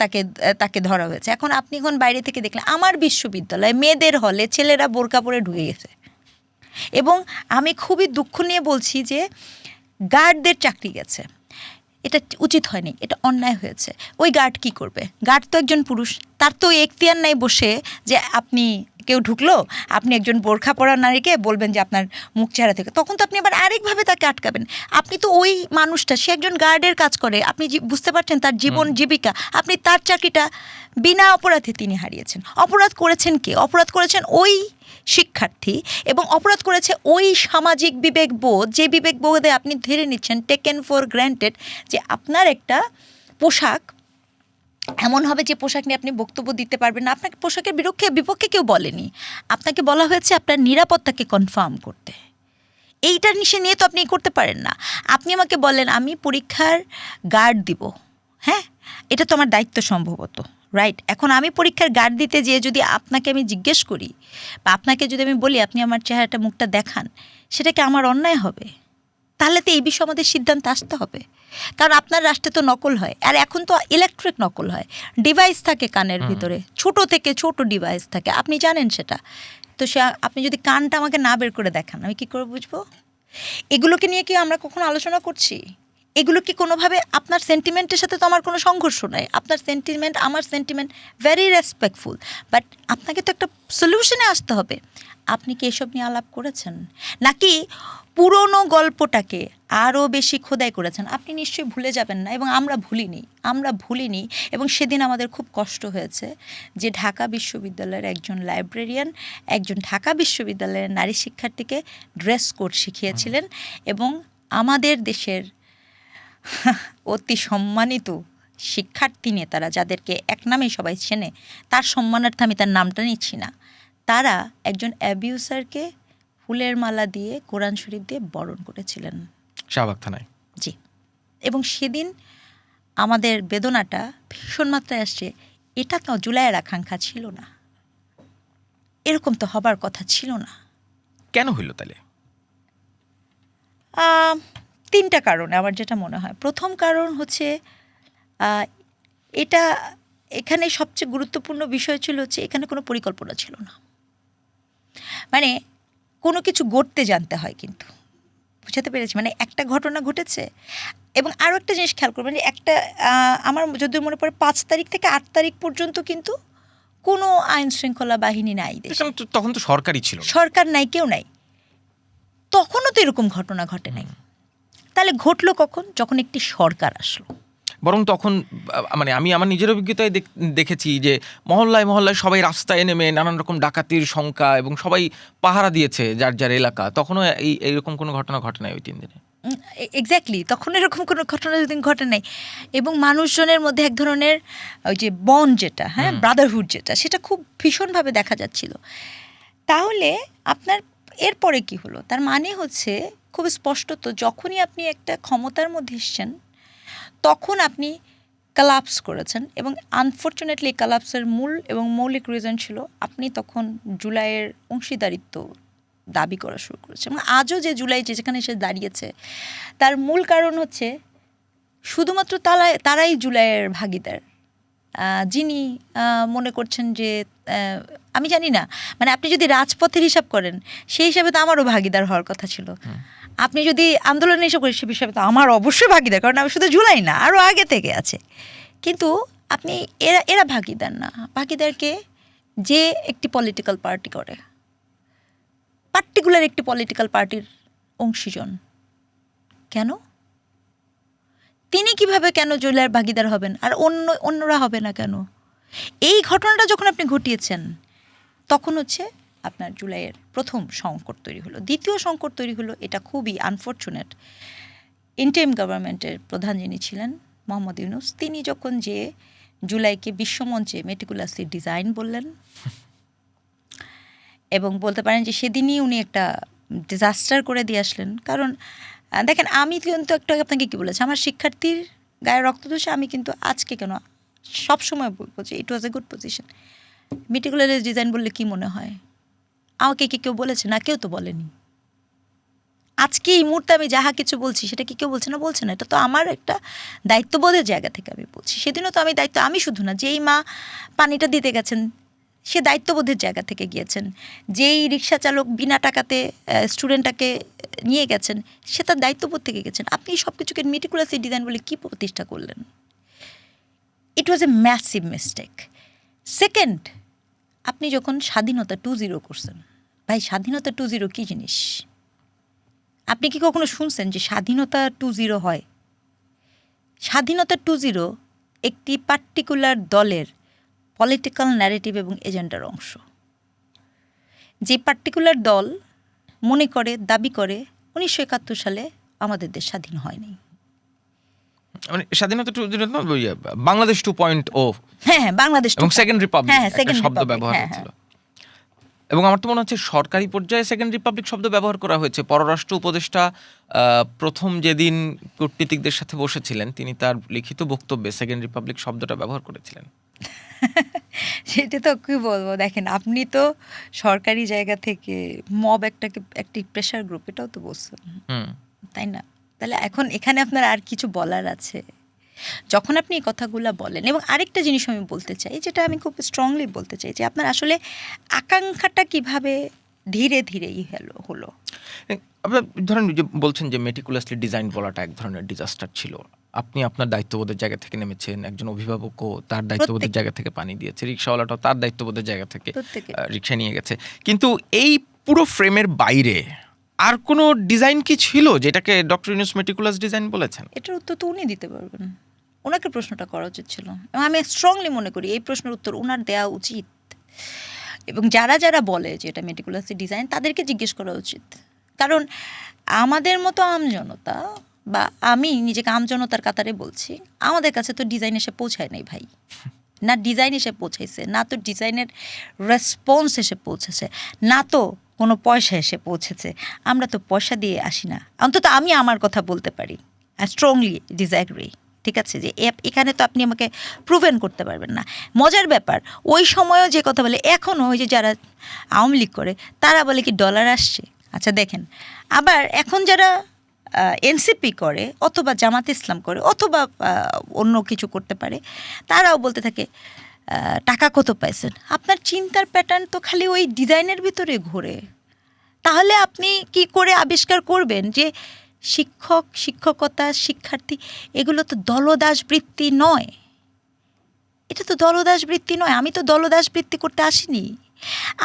Speaker 1: তাকে ধরা হয়েছে। এখন বাইরে থেকে দেখলেন আমার বিশ্ববিদ্যালয়ে মেয়েদের হলে ছেলেরা বোরকা পরে ঢুকে গেছে। এবং আমি খুবই দুঃখ নিয়ে বলছি যে গার্ডদের চাকরি গেছে, এটা উচিত হয়নি, এটা অন্যায় হয়েছে। ওই গার্ড কি করবে? গার্ড তো একজন পুরুষ, তার তো এখতিয়ার নাই বসে যে আপনি কেউ ঢুকলো, আপনি একজন বোরখা পরা নারীকে বলবেন যে আপনার মুখ চেহারা থেকে, তখন তো আপনি আবার আরেকভাবে তাকে আটকাবেন। আপনি তো ওই মানুষটা, সে একজন গার্ডের কাজ করে, আপনি বুঝতে পারছেন তার জীবন জীবিকা, আপনি তার চাকরিটা বিনা অপরাধে তিনি হারিয়েছেন। অপরাধ করেছেন কে? অপরাধ করেছেন ওই শিক্ষার্থী, এবং অপরাধ করেছে ওই সামাজিক বিবেকবোধ, যে বিবেকবোধে আপনি ধরে নিচ্ছেন টেকেন ফর গ্র্যান্টেড যে আপনার একটা পোশাক এমন হবে যে পোশাক নিয়ে আপনি বক্তব্য দিতে পারবেন না। আপনাকে পোশাকের বিপক্ষে কেউ বলেনি, আপনাকে বলা হয়েছে আপনার নিরাপত্তাকে কনফার্ম করতে। এইটার নিয়ে তো আপনি করতে পারেন না। আপনি আমাকে বলেন আমি পরীক্ষার গার্ড দিব, হ্যাঁ, এটা তো আমার দায়িত্ব সম্ভবত, রাইট? এখন আমি পরীক্ষার গার্ড দিতে যেয়ে যদি আপনাকে আমি জিজ্ঞেস করি বা আপনাকে যদি আমি বলি আপনি আমার চেহারাটা মুখটা দেখান, সেটা কি আমার অন্যায় হবে? তাহলে তো এই বিষয়ে আমাদের সিদ্ধান্ত আসতে হবে। কারণ আপনার রাষ্ট্রে তো নকল হয়, আর এখন তো ইলেকট্রিক নকল হয়, ডিভাইস থাকে কানের ভিতরে, ছোট থেকে ছোট ডিভাইস থাকে, আপনি জানেন সেটা। তো সে আপনি যদি কানটা আমাকে না বের করে দেখান, আমি কী করে বুঝবো? এগুলোকে নিয়ে কি আমরা কখনো আলোচনা করছি? এগুলো কি কোনোভাবে আপনার সেন্টিমেন্টের সাথে তো আমার কোনো সংঘর্ষ নাই। আপনার সেন্টিমেন্ট, আমার সেন্টিমেন্ট ভেরি রেসপেক্টফুল, বাট আপনাকে তো একটা সলিউশনে আসতে হবে। আপনি কি এসব নিয়ে আলাপ করেছেন, নাকি পুরনো গল্পটাকে আরও বেশি খোদাই করেছেন? আপনি নিশ্চয়ই ভুলে যাবেন না, এবং আমরা ভুলিনি। এবং সেদিন আমাদের খুব কষ্ট হয়েছে যে ঢাকা বিশ্ববিদ্যালয়ের একজন লাইব্রেরিয়ান একজন ঢাকা বিশ্ববিদ্যালয়ের নারী শিক্ষার্থীকে ড্রেস কোড শিখিয়েছিলেন, এবং আমাদের দেশের অতি সম্মানিত শিক্ষার্থী নেতারা, যাদেরকে এক নামেই সবাই চেনে, তার সম্মানার্থে আমি তার নামটা নিচ্ছি না, তারা একজন অ্যাবিউসারকে ফুলের মালা দিয়ে, কোরআন শরীফ দিয়ে বরণ করেছিলেন
Speaker 2: শাহবাগ থানায়।
Speaker 1: জি। এবং সেদিন আমাদের বেদনাটা ভীষণ মাত্রায় আসছে। এটা তো জুলাইয়ের আকাঙ্ক্ষা ছিল না, এরকম তো হবার কথা ছিল না।
Speaker 2: কেন হইল তাহলে?
Speaker 1: তিনটা কারণে আমার যেটা মনে হয়। প্রথম কারণ হচ্ছে এখানে সবচেয়ে গুরুত্বপূর্ণ বিষয় ছিল হচ্ছে এখানে কোনো পরিকল্পনা ছিল না। মানে কোনো কিছু গড়তে জানতে হয়, কিন্তু বুঝাতে পেরেছি, মানে একটা ঘটনা ঘটেছে। এবং আরও একটা জিনিস খেয়াল করবেন, যে একটা আমার যদি মনে পড়ে 5 তারিখ থেকে 8 তারিখ পর্যন্ত কিন্তু কোনো আইন শৃঙ্খলা বাহিনী নাই দেশে।
Speaker 2: তখন তো সরকারই ছিল,
Speaker 1: সরকার নাই, কেউ নাই, তখনও তো এরকম ঘটনা ঘটে নাই। তাহলে ঘটলো কখন? যখন একটি সরকার আসলো।
Speaker 2: বরং তখন মানে আমি আমার নিজের অভিজ্ঞতায় দেখেছি যে মহল্লায় সবাই রাস্তায় নেমে নানান রকম ডাকাতির শঙ্কা, এবং সবাই পাহারা দিয়েছে যার যার এলাকা। তখনও এইরকম কোনো ঘটনা ঘটে নাই ওই 3 দিনে।
Speaker 1: এক্স্যাক্টলি, তখন এরকম কোনো ঘটনা ঘটে নাই। এবং মানুষজনের মধ্যে এক ধরনের ওই যে বন্ড যেটা, হ্যাঁ, ব্রাদারহুড যেটা, সেটা খুব ভীষণভাবে দেখা যাচ্ছিল। তাহলে আপনার এরপরে কি হলো? তার মানে হচ্ছে খুব স্পষ্টত, যখনই আপনি একটা ক্ষমতার মধ্যে এসছেন, তখন আপনি কলাপস করেছেন। এবং আনফর্চুনেটলি কলাপসের মূল এবং মৌলিক রিজন ছিল আপনি তখন জুলাইয়ের অংশীদারিত্ব দাবি করা শুরু করেছে। এবং আজও যে জুলাই যেখানে এসে দাঁড়িয়েছে, তার মূল কারণ হচ্ছে শুধুমাত্র তারাই জুলাইয়ের ভাগিদার, যিনি মনে করছেন যে আমি জানি না, মানে আপনি যদি রাজপথের হিসাব করেন, সেই হিসাবে তো আমারও ভাগিদার হওয়ার কথা ছিল। আপনি যদি আন্দোলনের হিসাব করেন, সে হিসাবে তো আমার অবশ্যই ভাগিদার, কারণ আমি শুধু জুলাই না, আরও আগে থেকে আছে। কিন্তু আপনি এরা ভাগিদার না। ভাগিদারকে যে একটি পলিটিক্যাল পার্টি করে, পার্টিকুলার একটি পলিটিক্যাল পার্টির অংশীজন, কেন তিনি কিভাবে কেন জুলাইয়ের ভাগিদার হবেন, আর অন্যরা হবে না কেন? এই ঘটনাটা যখন আপনি ঘটিয়েছেন, তখন হচ্ছে আপনার জুলাইয়ের প্রথম সংকট তৈরি হলো। দ্বিতীয় সংকট তৈরি হলো, এটা খুবই আনফর্চুনেট, ইন্টারিম গভর্নমেন্টের প্রধান যিনি ছিলেন মোহাম্মদ ইউনূস, তিনি যখন যে জুলাইকে বিশ্বমঞ্চে মেটিকুলাসলি ডিজাইন বললেন, এবং বলতে পারেন যে সেদিনই উনি একটা ডিজাস্টার করে দিয়ে আসলেন। কারণ দেখেন, আমি কিন্তু একটু আপনাকে কী বলেছি, আমার শিক্ষার্থীর গায়ে রক্ত দোষে আমি কিন্তু আজকে কেন সবসময় বলবো যে it was a good position. Meticulous design বললে কি মনে হয়? আমাকে কি কেউ বলেছে? না, কেউ তো বলেনি। আজকে এই মুহূর্তে আমি যাহা কিছু বলছি, সেটা কি কেউ বলছে না? বলছে না। এটা তো আমার একটা দায়িত্ববোধের জায়গা থেকে আমি বলছি। সেদিনও তো আমি শুধু না, যেই মা পানিটা দিতে গেছেন, সে দায়িত্ববোধের জায়গা থেকে গিয়েছেন। যেই রিক্সা চালক বিনা টাকাতে স্টুডেন্টটাকে নিয়ে গেছেন, সে তার দায়িত্ববোধ থেকে গেছেন। আপনি সব কিছুকে মেটিকুলাসলি ডিজাইন বলে কী প্রতিষ্ঠা করলেন? ইট was a massive mistake. Second, আপনি যখন স্বাধীনতা 2.0 করছেন, ভাই স্বাধীনতা 2.0 কী জিনিস? আপনি কি কখনো শুনছেন যে স্বাধীনতা 2.0 হয়? স্বাধীনতা 2.0 একটি পার্টিকুলার দলের পলিটিক্যাল ন্যারেটিভ এবং এজেন্ডার অংশ। যে পার্টিকুলার দল মনে করে, দাবি করে 1971 সালে আমাদের দেশ স্বাধীন হয়নি।
Speaker 2: মানে স্বাধীনতা 2.0 বাংলাদেশ 2.0,
Speaker 1: হ্যাঁ, বাংলাদেশ
Speaker 2: এবং সেকেন্ড রিপাবলিক
Speaker 1: একটা
Speaker 2: শব্দ ব্যবহার হয়েছিল। এবং আমার তো মনে হচ্ছে সরকারি পর্যায়ে সেকেন্ড রিপাবলিক শব্দ ব্যবহার করা হয়েছে। পররাষ্ট্র উপদেষ্টা প্রথম যেদিন কূটনীতিকদের সাথে বসেছিলেন, তিনি তার লিখিত বক্তব্যে সেকেন্ড রিপাবলিক শব্দটা ব্যবহার করেছিলেন।
Speaker 1: সেটা তো কী বলবো, দেখেন আপনি তো সরকারি জায়গা থেকে মব একটি প্রেশার গ্রুপ, এটাও তো বলছেন। তাই না? তাহলে এখন এখানে আপনার আর কিছু বলার আছে? যখন আপনি এই কথাগুলো বলেন, এবং আরেকটা জিনিস আমি বলতে চাই, যেটা আমি খুব স্ট্রংলি বলতে চাই, যে আপনার আসলে আকাঙ্ক্ষাটা কিভাবে ধীরে ধীরেই হলো।
Speaker 2: আপনার ধরেন যে বলছেন যে মেটিকুলাসলি ডিজাইন বলাটা এক ধরনের ডিজাস্টার ছিল, আপনি আপনার দায়িত্ববোধের জায়গা থেকে নেমেছেন, একজন অভিভাবকও তার দায়িত্ববোধের জায়গা থেকে পানি দিয়েছে, রিক্সাওয়ালাটাও তার দায়িত্ববোধের জায়গা থেকে রিক্সা নিয়ে গেছে। কিন্তু এই পুরো ফ্রেমের বাইরে আর কোনো ডিজাইন কি ছিল যেটাকে ডক্টর ইউনূস মেটিকুলাস ডিজাইন বলেছেন?
Speaker 1: এটার উত্তর তো উনি দিতে পারবেন, ওনাকে প্রশ্নটা করা উচিত ছিল। এবং আমি স্ট্রংলি মনে করি এই প্রশ্নের উত্তর ওনার দেওয়া উচিত, এবং যারা যারা বলে যে এটা মেটিকুলাসলি ডিজাইন তাদেরকে জিজ্ঞেস করা উচিত। কারণ আমাদের মতো আমজনতা, বা আমি নিজেকে আমজনতার কাতারে বলছি, আমাদের কাছে তো ডিজাইন এসে পৌঁছায় নাই ভাই। না ডিজাইন এসে পৌঁছাইছে, না তো ডিজাইনের রেসপন্স এসে পৌঁছেছে, না তো কোনো পয়সা এসে পৌঁছেছে। আমরা তো পয়সা দিয়ে আসি না, অন্তত আমি আমার কথা বলতে পারি, স্ট্রংলি ডিসঅ্যাগ্রি। ঠিক আছে, যে এখানে তো আপনি আমাকে প্রুভেন করতে পারবেন না। মজার ব্যাপার, ওই সময়ও যে কথা বলে, এখনও ওই যে যারা আওয়ামী লীগ করে তারা বলে কি ডলার আসছে। আচ্ছা দেখেন, আবার এখন যারা এনসিপি করে অথবা জামাত ইসলাম করে অথবা অন্য কিছু করতে পারে, তারাও বলতে থাকে টাকা কত পাইছেন। আপনার চিন্তার প্যাটার্ন তো খালি ওই ডিজাইনের ভিতরে ঘোরে। তাহলে আপনি কি করে আবিষ্কার করবেন যে শিক্ষক, শিক্ষকতা, শিক্ষার্থী এগুলো তো দলদাস বৃত্তি নয়? এটা তো দলদাস বৃত্তি নয়। আমি তো দলদাস বৃত্তি করতে আসিনি।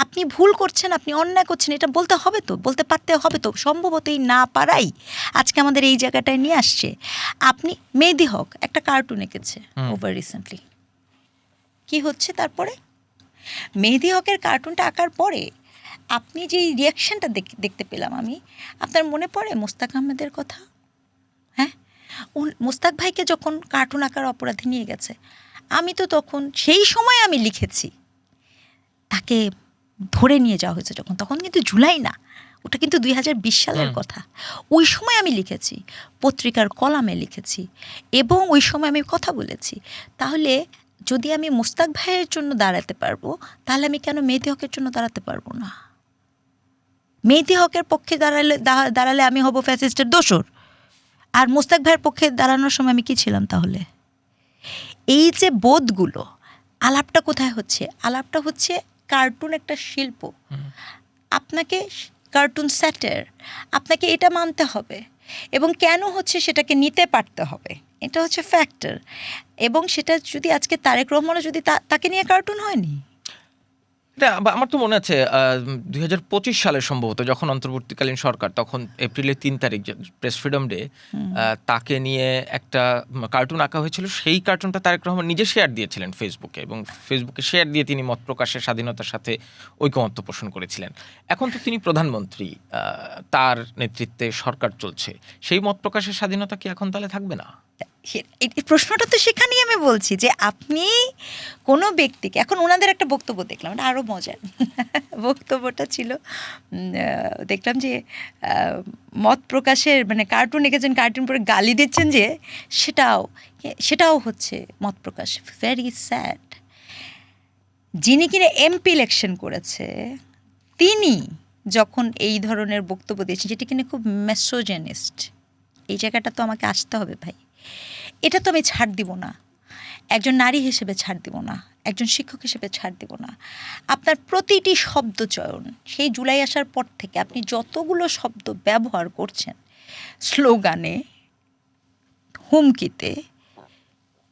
Speaker 1: আপনি ভুল করছেন, আপনি অন্যায় করছেন, এটা বলতে হবে তো, বলতে পারতে হবে তো। সম্ভবত এই না পারাই আজকে আমাদের এই জায়গাটায় নিয়ে আসছে। আপনি মেহেদী হক একটা কার্টুন এঁকেছে ওভার রিসেন্টলি, কি হচ্ছে তারপরে? মেহেদী হকের কার্টুনটা আঁকার পরে আপনি যে রিয়াকশানটা দেখতে পেলাম আমি, আপনার মনে পড়ে মোস্তাক আহমেদের কথা? হ্যাঁ, মোস্তাক ভাইকে যখন কার্টুন আঁকার অপরাধে নিয়ে গেছে, আমি তো তখন সেই সময় আমি লিখেছি, তাকে ধরে নিয়ে যাওয়া হয়েছে যখন, তখন কিন্তু জুলাই না, ওটা কিন্তু 2020 সালের কথা। ওই সময় আমি লিখেছি, পত্রিকার কলামে লিখেছি, এবং ওই সময় আমি কথা বলেছি। তাহলে যদি আমি মোস্তাক ভাইয়ের জন্য দাঁড়াতে পারবো, তাহলে আমি কেন মেহেদী হকের জন্য দাঁড়াতে পারবো না? মেহেদী হকের পক্ষে দাঁড়ালে আমি হব ফ্যাসিস্টের দোসর, আর মোস্তাক ভাইয়ের পক্ষে দাঁড়ানোর সময় আমি কি ছিলাম তাহলে? এই যে বোধগুলো, আলাপটা কোথায় হচ্ছে? আলাপটা হচ্ছে কার্টুন একটা শিল্প, আপনাকে কার্টুন স্যাটার, আপনাকে এটা মানতে হবে, এবং কেন হচ্ছে সেটাকে নিতে পারতে হবে, এটা হচ্ছে ফ্যাক্টর। এবং সেটা যদি আজকে তারেক রহমানও যদি তাকে নিয়ে কার্টুন হয়নি।
Speaker 2: এটা আমার তো মনে আছে 2025 সালে সম্ভবত, যখন অন্তর্বর্তীকালীন সরকার, তখন এপ্রিলের 3 তারিখ প্রেস ফ্রিডম ডে, তাকে নিয়ে একটা কার্টুন আঁকা হয়েছিল। সেই কার্টুনটা তারেক রহমান নিজে শেয়ার দিয়েছিলেন ফেসবুকে, এবং ফেসবুকে শেয়ার দিয়ে তিনি মত প্রকাশের স্বাধীনতার সাথে ঐকমত্য পোষণ করেছিলেন। এখন তো তিনি প্রধানমন্ত্রী, তার নেতৃত্বে সরকার চলছে, সেই মত প্রকাশের স্বাধীনতা কি এখন তাহলে থাকবে না?
Speaker 1: এই প্রশ্নটা তো সেখানেই আমি বলছি যে আপনি কোনো ব্যক্তিকে, এখন ওনাদের একটা বক্তব্য দেখলাম, এটা আরও মজার বক্তব্যটা ছিল, দেখলাম যে মত প্রকাশের মানে কার্টুন এঁকেছেন, কার্টুন পরে গালি দিচ্ছেন, যে সেটাও হচ্ছে মত প্রকাশ। Very sad. যিনি কিনা এমপি ইলেকশন করেছে, তিনি যখন এই ধরনের বক্তব্য দিয়েছেন, যেটি কিনা খুব মেসোজেনিস্ট, এই জায়গাটা তো আমাকে আসতে হবে ভাই। এটা তো আমি ছাড় দিব না, একজন নারী হিসেবে ছাড় দিব না, একজন শিক্ষক হিসেবে ছাড় দিব না। আপনার প্রতিটি শব্দ চয়ন, সেই জুলাই আসার পর থেকে আপনি যতগুলো শব্দ ব্যবহার করছেন, স্লোগানে, হুমকিতে,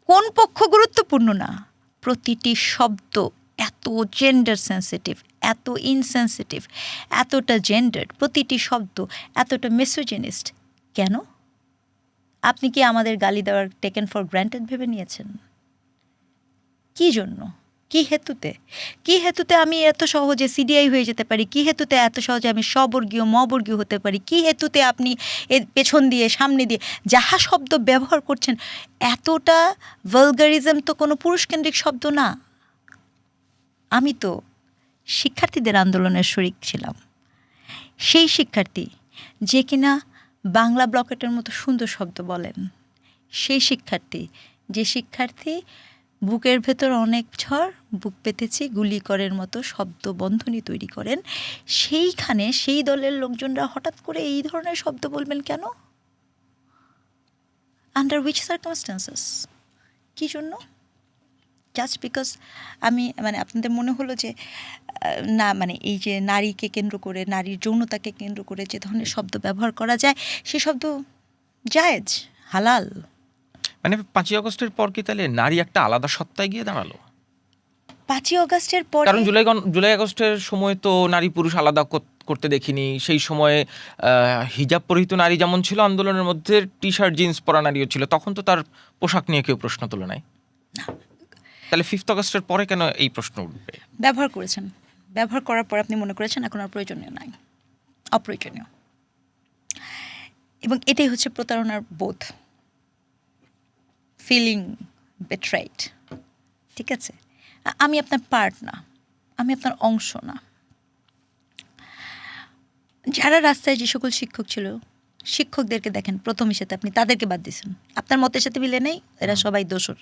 Speaker 1: কোন পক্ষ গুরুত্বপূর্ণ না, প্রতিটি শব্দ এত জেন্ডার সেন্সিটিভ, এত ইনসেন্সিটিভ, এতটা জেন্ডার, প্রতিটি শব্দ এতটা মেসোজেনিস্ট। কেন? আপনি কি আমাদের গালি দেওয়ার টেকেন ফর গ্র্যান্টেড ভেবে নিয়েছেন? কি জন্য? কি হেতুতে? কি হেতুতে আমি এত সহজে সিডিআই হয়ে যেতে পারি? কি হেতুতে এত সহজে আমি স্ববর্গীয় মবর্গীয় হতে পারি? কি হেতুতে আপনি এর পেছন দিয়ে সামনে দিয়ে যাহা শব্দ ব্যবহার করছেন, এতটা ভালগারিজম তো কোনো পুরুষকেন্দ্রিক শব্দ না। আমি তো শিক্ষার্থীদের আন্দোলনের শরিক ছিলাম, সেই শিক্ষার্থী যে কিনা বাংলা ব্লকেটের মতো সুন্দর শব্দ বলেন, সেই শিক্ষার্থী বুকের ভেতর অনেক ঝড়, বুক পেতেছি গুলি করের মতো শব্দ বন্ধনী তৈরি করেন, সেইখানে সেই দলের লোকজনরা হঠাৎ করে এই ধরনের শব্দ বলবেন কেন? আন্ডার উইচ সার্কামস্টেন্সেস, কী জন্য? জাস্ট বিকজ আমি মানে আপনাদের মনে হলো যে না মানে এই যে নারীকে কেন্দ্র করে, নারীর যৌনতাকে কেন্দ্র করে যে ধরনের শব্দ ব্যবহার করা যায়, সে শব্দ জায়েজ, হালাল।
Speaker 2: মানে 5ই আগস্টের পর কি তাহলে নারী একটা আলাদা সত্তায় গিয়ে দাঁড়ালো?
Speaker 1: 5ই আগস্টের পর,
Speaker 2: কারণ জুলাই আগস্টের সময় তো নারী পুরুষ আলাদা করতে দেখিনি। সেই সময়ে হিজাব পরিহিত নারী যেমন ছিল আন্দোলনের মধ্যে, টি শার্ট জিন্স পরা নারীও ছিল, তখন তো তার পোশাক নিয়ে কেউ প্রশ্ন তোলে নাই। তাহলে 5th আগস্টের পরে কেন এই প্রশ্ন উঠবে?
Speaker 1: ব্যবহার করেছেন, ব্যবহার করার পর আপনি মনে করেছেন এখন আর প্রয়োজনীয় নাই, অপ্রয়োজনীয়। এবং এটাই হচ্ছে প্রতারণার বোধ, ফিলিং বেট্রাইড। ঠিক আছে, আমি আপনার পার্ট না, আমি আপনার অংশ না। যারা রাস্তায় যে সকল শিক্ষক ছিল, শিক্ষকদেরকে দেখেন, প্রথম হিসেবে আপনি তাদেরকে বাদ দিয়েছেন, আপনার মতের সাথে মিলে নেই, এরা সবাই দোষর।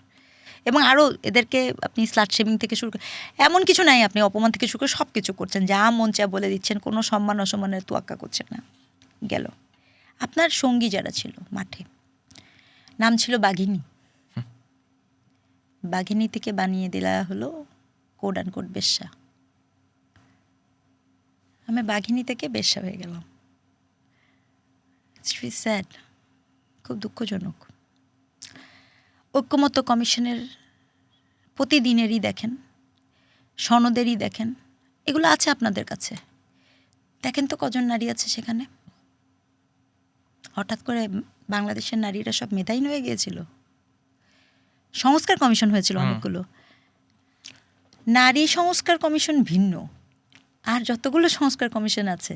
Speaker 1: এবং আরও এদেরকে আপনি স্লাট শেমিং থেকে শুরু করে এমন কিছু নাই, আপনি অপমান থেকে শুরু করে সব কিছু করছেন, যা মন চা বলে দিচ্ছেন, কোনো সম্মান অসম্মানের তোয়াক্কা করছেন না। গেল আপনার সঙ্গী যারা ছিল মাঠে, নাম ছিল বাঘিনী, বাঘিনী থেকে বানিয়ে দেওয়া হলো কোড অ্যান্ড কোড বেশ্যা। আমি বাঘিনী থেকে বেশ্যা হয়ে গেলাম। ইটস ভেরি স্যাড, খুব দুঃখজনক। ঐক্যমত্য কমিশনের প্রতিদিনেরই দেখেন, সনদেরই দেখেন, এগুলো আছে আপনাদের কাছে, দেখেন তো কজন নারী আছে সেখানে। হঠাৎ করে বাংলাদেশের নারীরা সব মেধাহীন হয়ে গিয়েছিল। সংস্কার কমিশন হয়েছিল অনেকগুলো, নারী সংস্কার কমিশন ভিন্ন। আর যতগুলো সংস্কার কমিশন আছে,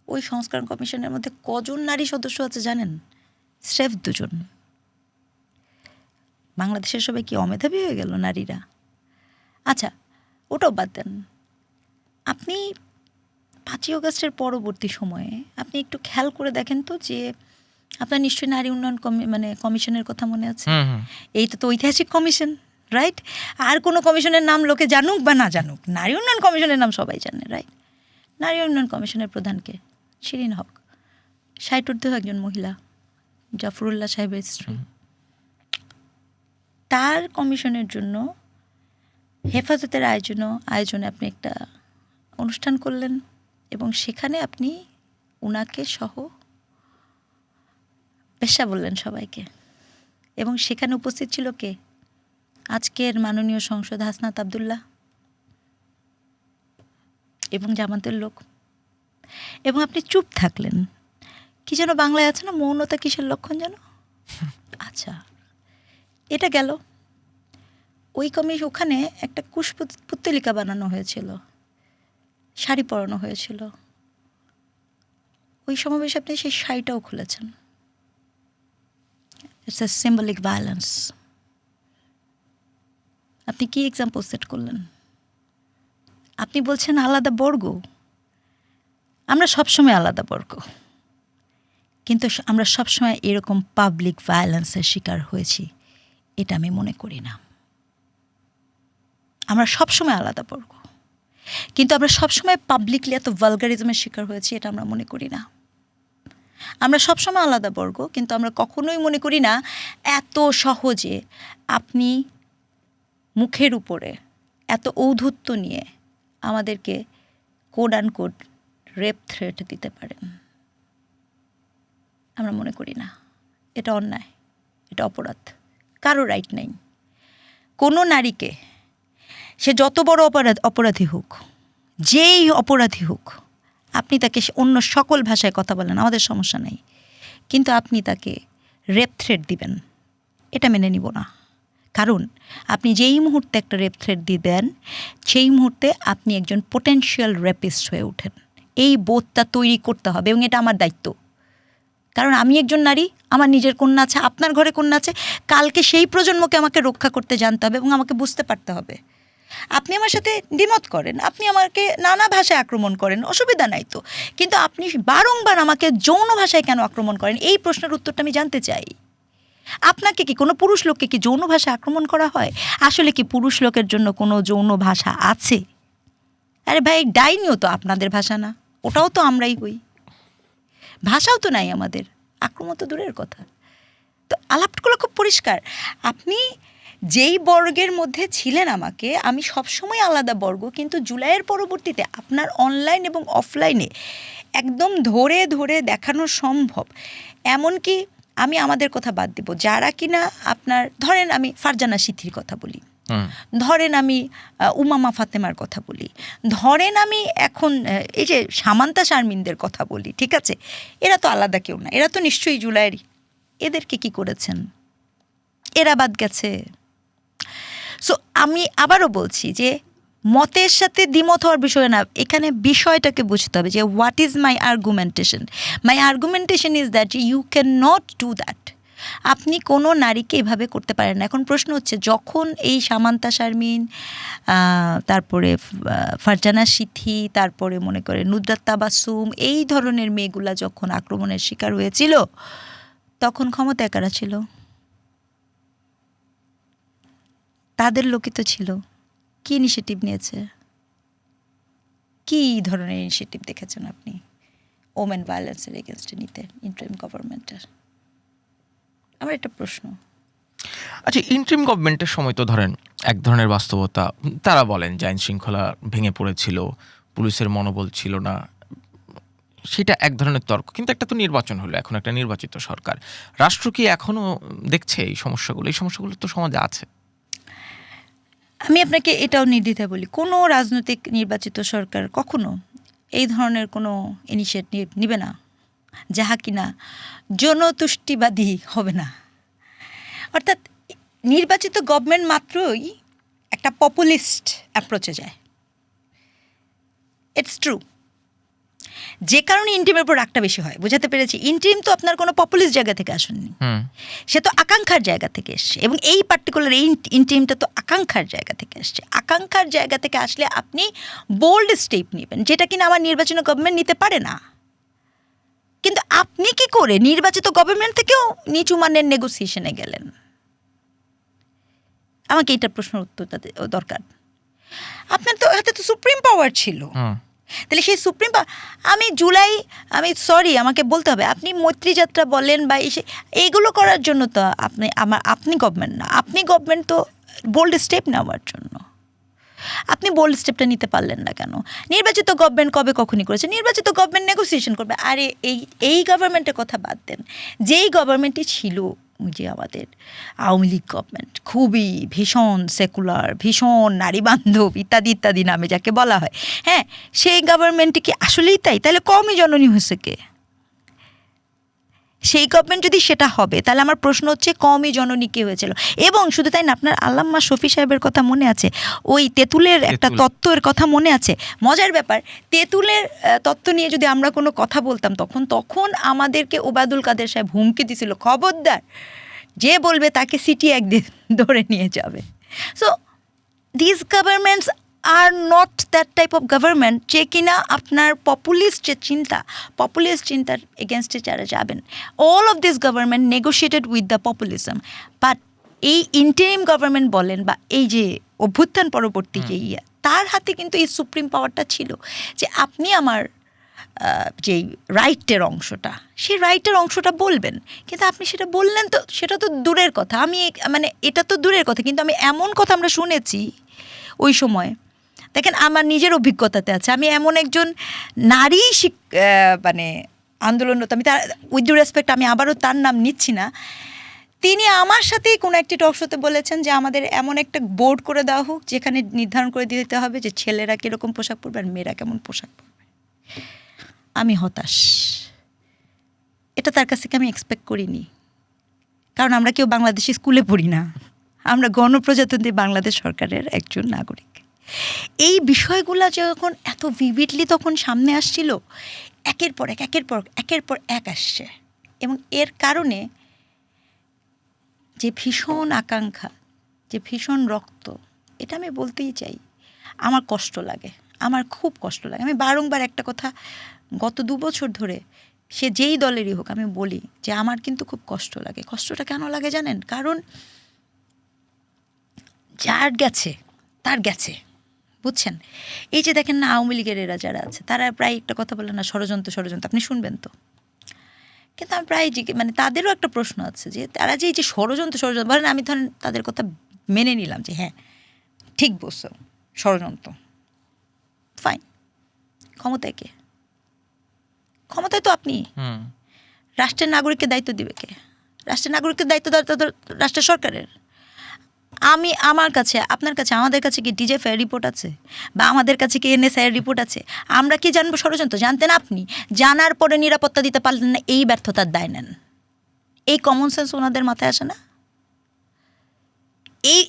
Speaker 1: ওই সংস্কার কমিশনের মধ্যে কজন নারী সদস্য আছে জানেন? স্রেফ 2 জন। বাংলাদেশের সবাই কি অমেধাবী হয়ে গেল নারীরা? আচ্ছা, ওটাও বাদ দেন। আপনি 5ই আগস্টের পরবর্তী সময়ে আপনি একটু খেয়াল করে দেখেন তো, যে আপনার নিশ্চয়ই নারী উন্নয়ন কমিশনের কথা মনে আছে। এইটা তো ঐতিহাসিক কমিশন, রাইট? আর কোনো কমিশনের নাম লোকে জানুক বা না জানুক, নারী উন্নয়ন কমিশনের নাম সবাই জানে, রাইট? নারী উন্নয়ন কমিশনের প্রধানকে শিরিন হক, 60 ঊর্ধ্ব একজন মহিলা, জাফরুল্লাহ সাহেবের স্ত্রী। তার কমিশনের জন্য হেফাজতের আয়োজনে আপনি একটা অনুষ্ঠান করলেন, এবং সেখানে আপনি উনাকে সহ পেশা বললেন সবাইকে। এবং সেখানে উপস্থিত ছিল কে? আজকের মাননীয় সংসদ হাসনাত আবদুল্লাহ এবং জামাতের লোক। এবং আপনি চুপ থাকলেন। কি যেন বাংলায় আছে না, মৌনতা কিসের লক্ষণ যেন? আচ্ছা, এটা গেল। ওখানে একটা পুত্তলিকা বানানো হয়েছিল, শাড়ি পরানো হয়েছিল। ওই সমাবেশে আপনি সেই শাড়িটাও খুলেছেন। It's a symbolic violence. আপনি কি এক্সাম্পল সেট করলেন? আপনি বলছেন আলাদা বর্গ। আমরা সবসময় আলাদা বর্গ, কিন্তু আমরা সবসময় এরকম পাবলিক ভায়োলেন্সের শিকার হয়েছি এটা আমি মনে করি না। আমরা সবসময় আলাদা বর্গ, কিন্তু আমরা সবসময় পাবলিকলি এত ভালগারিজমের শিকার হয়েছি এটা আমরা মনে করি না। আমরা সবসময় আলাদা বর্গ, কিন্তু আমরা কখনোই মনে করি না এত সহজে আপনি মুখের উপরে এত ঔদ্ধত্য নিয়ে আমাদেরকে code and code rape threat দিতে পারেন। আমরা মনে করি না, এটা অন্যায়, এটা অপরাধ। কারো রাইট নেই। কোনো নারীকে, সে যত বড় অপরাধী হোক, যেই অপরাধী হোক, আপনি তাকে অন্য সকল ভাষায় কথা বলেন, আমাদের সমস্যা নেই, কিন্তু আপনি তাকে রেপ থ্রেট দিবেন, এটা মেনে নিব না। কারণ আপনি যেই মুহূর্তে একটা রেপ থ্রেট দিবেন, সেই মুহূর্তে আপনি একজন পোটেনশিয়াল রেপিস্ট হয়ে ওঠেন। এই বোধটা তৈরি করতে হবে, এবং এটা আমার দায়িত্ব। কারণ আমি একজন নারী, আমার নিজের কন্যা আছে, আপনার ঘরে কন্যা আছে। কালকে সেই প্রজন্মকে আমাকে রক্ষা করতে জানতে হবে, এবং আমাকে বুঝতে পারতে হবে। আপনি আমার সাথে দ্বিমত করেন, আপনি আমাকে নানা ভাষায় আক্রমণ করেন, অসুবিধা নাই তো, কিন্তু আপনি বারংবার আমাকে যৌন ভাষায় কেন আক্রমণ করেন? এই প্রশ্নের উত্তরটা আমি জানতে চাই। আপনাকে কি, কোনো পুরুষ লোককে কি যৌন ভাষায় আক্রমণ করা হয়? আসলে কি পুরুষ লোকের জন্য কোনো যৌন ভাষা আছে? আরে ভাই, ডাইনিও তো আপনাদের ভাষা না, ওটাও তো আমরাই হই। ভাষাও তো নাই আমাদের, আক্রমণ তো দূরের কথা। তো আলাপগুলো খুব পরিষ্কার। আপনি যেই বর্গের মধ্যে ছিলেন আমাকে, আমি সবসময় আলাদা বর্গ, কিন্তু জুলাইয়ের পরবর্তীতে আপনার অনলাইন এবং অফলাইনে একদম ধরে ধরে দেখানো সম্ভব। এমনকি আমি আমাদের কথা বাদ দেব, যারা কিনা আপনার ধরেন আমি ফারজানা সিথির কথা বলি, ধরেন আমি উমামা ফাতেমার কথা বলি, ধরেন আমি এখন এই যে সামান্তা শারমিনদের কথা বলি, ঠিক আছে, এরা তো আলাদা কেউ না, এরা তো নিশ্চয়ই জুলাইয়েরই। এদেরকে কি করেছেন? এরা বাদ গেছে। সো আমি আবারও বলছি যে মতের সাথে দ্বিমত হওয়ার বিষয় না, এখানে বিষয়টাকে বুঝতে হবে যে what is my argumentation. My argumentation is that you can not do that. আপনি কোনো নারীকে এভাবে করতে পারেন না। এখন প্রশ্ন হচ্ছে, যখন এই সামান্তা শারমিন, তারপরে ফারজানা সিথি, তারপরে মনে করে নুসরাত তাবাসসুম, এই ধরনের মেয়েগুলা যখন আক্রমণের শিকার হয়েছিল, তখন ক্ষমতায় কারা ছিল? তাদের লোকই তো ছিল। কি ইনিশিয়েটিভ নিয়েছে? কি ধরনের ইনিশিয়েটিভ দেখেছেন আপনি ওমেন ভায়োলেন্সের এগেনস্টে নিতে ইন্টারিম গভর্নমেন্টের? আমার একটা প্রশ্ন।
Speaker 2: আচ্ছা, ইন্টারিম গভর্নমেন্টের সময় তো ধরেন এক ধরনের বাস্তবতা, তারা বলেন যে আইন শৃঙ্খলা ভেঙে পড়েছিল, পুলিশের মনোবল ছিল না, সেটা এক ধরনের তর্ক। কিন্তু একটা তো নির্বাচন হলো, এখন একটা নির্বাচিত সরকার, রাষ্ট্র কি এখনো দেখছে এই সমস্যাগুলো? এই সমস্যাগুলো তো সমাজে আছে।
Speaker 1: আমি আপনাকে এটাও নির্দ্বিধায় বলি, কোনো রাজনৈতিক নির্বাচিত সরকার কখনো এই ধরনের কোনো ইনিশিয়েটিভ নেবে না যাহা কিনা জনতুষ্টিবাদী হবে না। অর্থাৎ নির্বাচিত গভর্নমেন্ট মাত্রই একটা পপুলিস্ট অ্যাপ্রোচে যায়। It's true. যে কারণে ইন্টিমের উপর রাগটা বেশি হয়, বুঝাতে পেরেছি? ইন্টিম তো আপনার কোনো পপুলিস্ট জায়গা থেকে আসেননি, সে তো আকাঙ্ক্ষার জায়গা থেকে এসছে, এবং এই পার্টিকুলার এই ইন্টিমটা তো আকাঙ্ক্ষার জায়গা থেকে আসছে। আকাঙ্ক্ষার জায়গা থেকে আসলে আপনি বোল্ড স্টেপ নেবেন, যেটা কিনা আমার নির্বাচিত গভর্নমেন্ট নিতে পারে না। কিন্তু আপনি কি করে নির্বাচিত গভর্নমেন্ট থেকেও নিচু মানের নেগোসিয়েশনে গেলেন? আমাকে এইটার প্রশ্নের উত্তরটা দরকার। আপনার তো হাতে তো সুপ্রিম পাওয়ার ছিল, তাহলে সেই সুপ্রিম পাওয়ার, আমি সরি আমাকে বলতে হবে, আপনি মৈত্রী যাত্রা বলেন বা এইগুলো করার জন্য তো আপনি গভর্নমেন্ট না। আপনি গভর্নমেন্ট তো বোল্ড স্টেপ নেওয়ার জন্য। আপনি বোল্ড স্টেপটা নিতে পারলেন না কেন? নির্বাচিত গভর্নমেন্ট কবে কখনই করেছে? নির্বাচিত গভর্নমেন্ট নেগোসিয়েশন করবে। আরে এই গভর্নমেন্টের কথা বাদ দেন, যেই গভর্নমেন্টই ছিল, যে আমাদের আওয়ামী লীগ গভর্নমেন্ট, খুবই ভীষণ সেকুলার, ভীষণ নারী বান্ধব ইত্যাদি ইত্যাদি নামে যাকে বলা হয়, হ্যাঁ, সেই গভর্নমেন্টে কি আসলেই তাই? তাহলে কমই জননী হয়েছে কে? সেই গভর্নমেন্ট যদি সেটা হবে, তাহলে আমার প্রশ্ন হচ্ছে কমই জননী কে হয়েছিল? এবং শুধু তাই না, আপনার আল্লামা শফি সাহেবের কথা মনে আছে? ওই তেঁতুলের একটা তত্ত্বের কথা মনে আছে? মজার ব্যাপার, তেঁতুলের তত্ত্ব নিয়ে যদি আমরা কোনো কথা বলতাম, তখন আমাদেরকে ওবায়দুল কাদের সাহেব হুমকি দিছিল, খবরদার যে বলবে তাকে সিটি একদিন ধরে নিয়ে যাবে। So this governments are not that type of government যে কিনা আপনার পপুলিস্ট চিন্তার এগেনস্টে যারা যাবেন। All of this government negotiated with the populism. But এই ইন্টারিম গভর্নমেন্ট বলেন বা এই যে অভ্যুত্থান পরবর্তী যে তার হাতে কিন্তু এই সুপ্রিম পাওয়ারটা ছিল যে আপনি আমার যেই রাইটের অংশটা, সেই রাইটের অংশটা বলবেন। কিন্তু আপনি সেটা বললেন তো, সেটা তো দূরের কথা। এটা তো দূরের কথা, কিন্তু আমি এমন কথা আমরা শুনেছি ওই সময়। দেখেন, আমার নিজের অভিজ্ঞতাতে আছে, আমি এমন একজন নারী আন্দোলনরত, আমি তার উইথ ডিউ রেসপেক্ট আমি আবারও তার নাম নিচ্ছি না, তিনি আমার সাথেই কোনো একটি টক শোতে বলেছেন যে আমাদের এমন একটা বোর্ড করে দেওয়া হোক যেখানে নির্ধারণ করে দিতে হবে যে ছেলেরা কীরকম পোশাক পরবে আর মেয়েরা কেমন পোশাক পরবে। আমি হতাশ। এটা তার কাছ থেকে আমি এক্সপেক্ট করিনি, কারণ আমরা কেউ বাংলাদেশি স্কুলে পড়ি না, আমরা গণপ্রজাতন্ত্রী বাংলাদেশ সরকারের একজন নাগরিক। এই বিষয়গুলো যখন এত ভিভিডলি তখন সামনে আসছিল, একের পর এক আসছে, এবং এর কারণে যে ভীষণ আকাঙ্ক্ষা, যে ভীষণ রক্ত, এটা আমি বলতেই চাই, আমার কষ্ট লাগে, আমার খুব কষ্ট লাগে। আমি বারংবার একটা কথা গত 2 বছর ধরে, সে যেই দলেরই হোক, আমি বলি যে আমার কিন্তু খুব কষ্ট লাগে। কষ্টটা কেন লাগে জানেন? কারণ যার গেছে তার গেছে, বুঝছেন? এই যে দেখেন না, আওয়ামী লীগের এরা যারা আছে, তারা প্রায় একটা কথা বলে না, ষড়যন্ত্র। আপনি শুনবেন তো, কিন্তু আমি প্রায় মানে তাদেরও একটা প্রশ্ন আছে যে তারা যে এই যে ষড়যন্ত্র ধরেন আমি ধরেন তাদের কথা মেনে নিলাম যে হ্যাঁ ঠিক বলছো ষড়যন্ত্র, ফাইন, ক্ষমতায় কে? ক্ষমতায় তো আপনি। রাষ্ট্রের নাগরিককে দায়িত্ব দিবে কে? রাষ্ট্রের নাগরিককে দায়িত্ব দেওয়া তো রাষ্ট্রের সরকারের। আমার কাছে, আপনার কাছে, আমাদের কাছে কি ডিজিএফআই রিপোর্ট আছে, বা আমাদের কাছে কি এনএসআই এর রিপোর্ট আছে? আমরা কি জানবো ষড়যন্ত্র? জানতেন আপনি, জানার পরে নিরাপত্তা দিতে পারলেন না, এই ব্যর্থতার দায় নেন। এই কমন সেন্স ওনাদের মাথায় আসে না?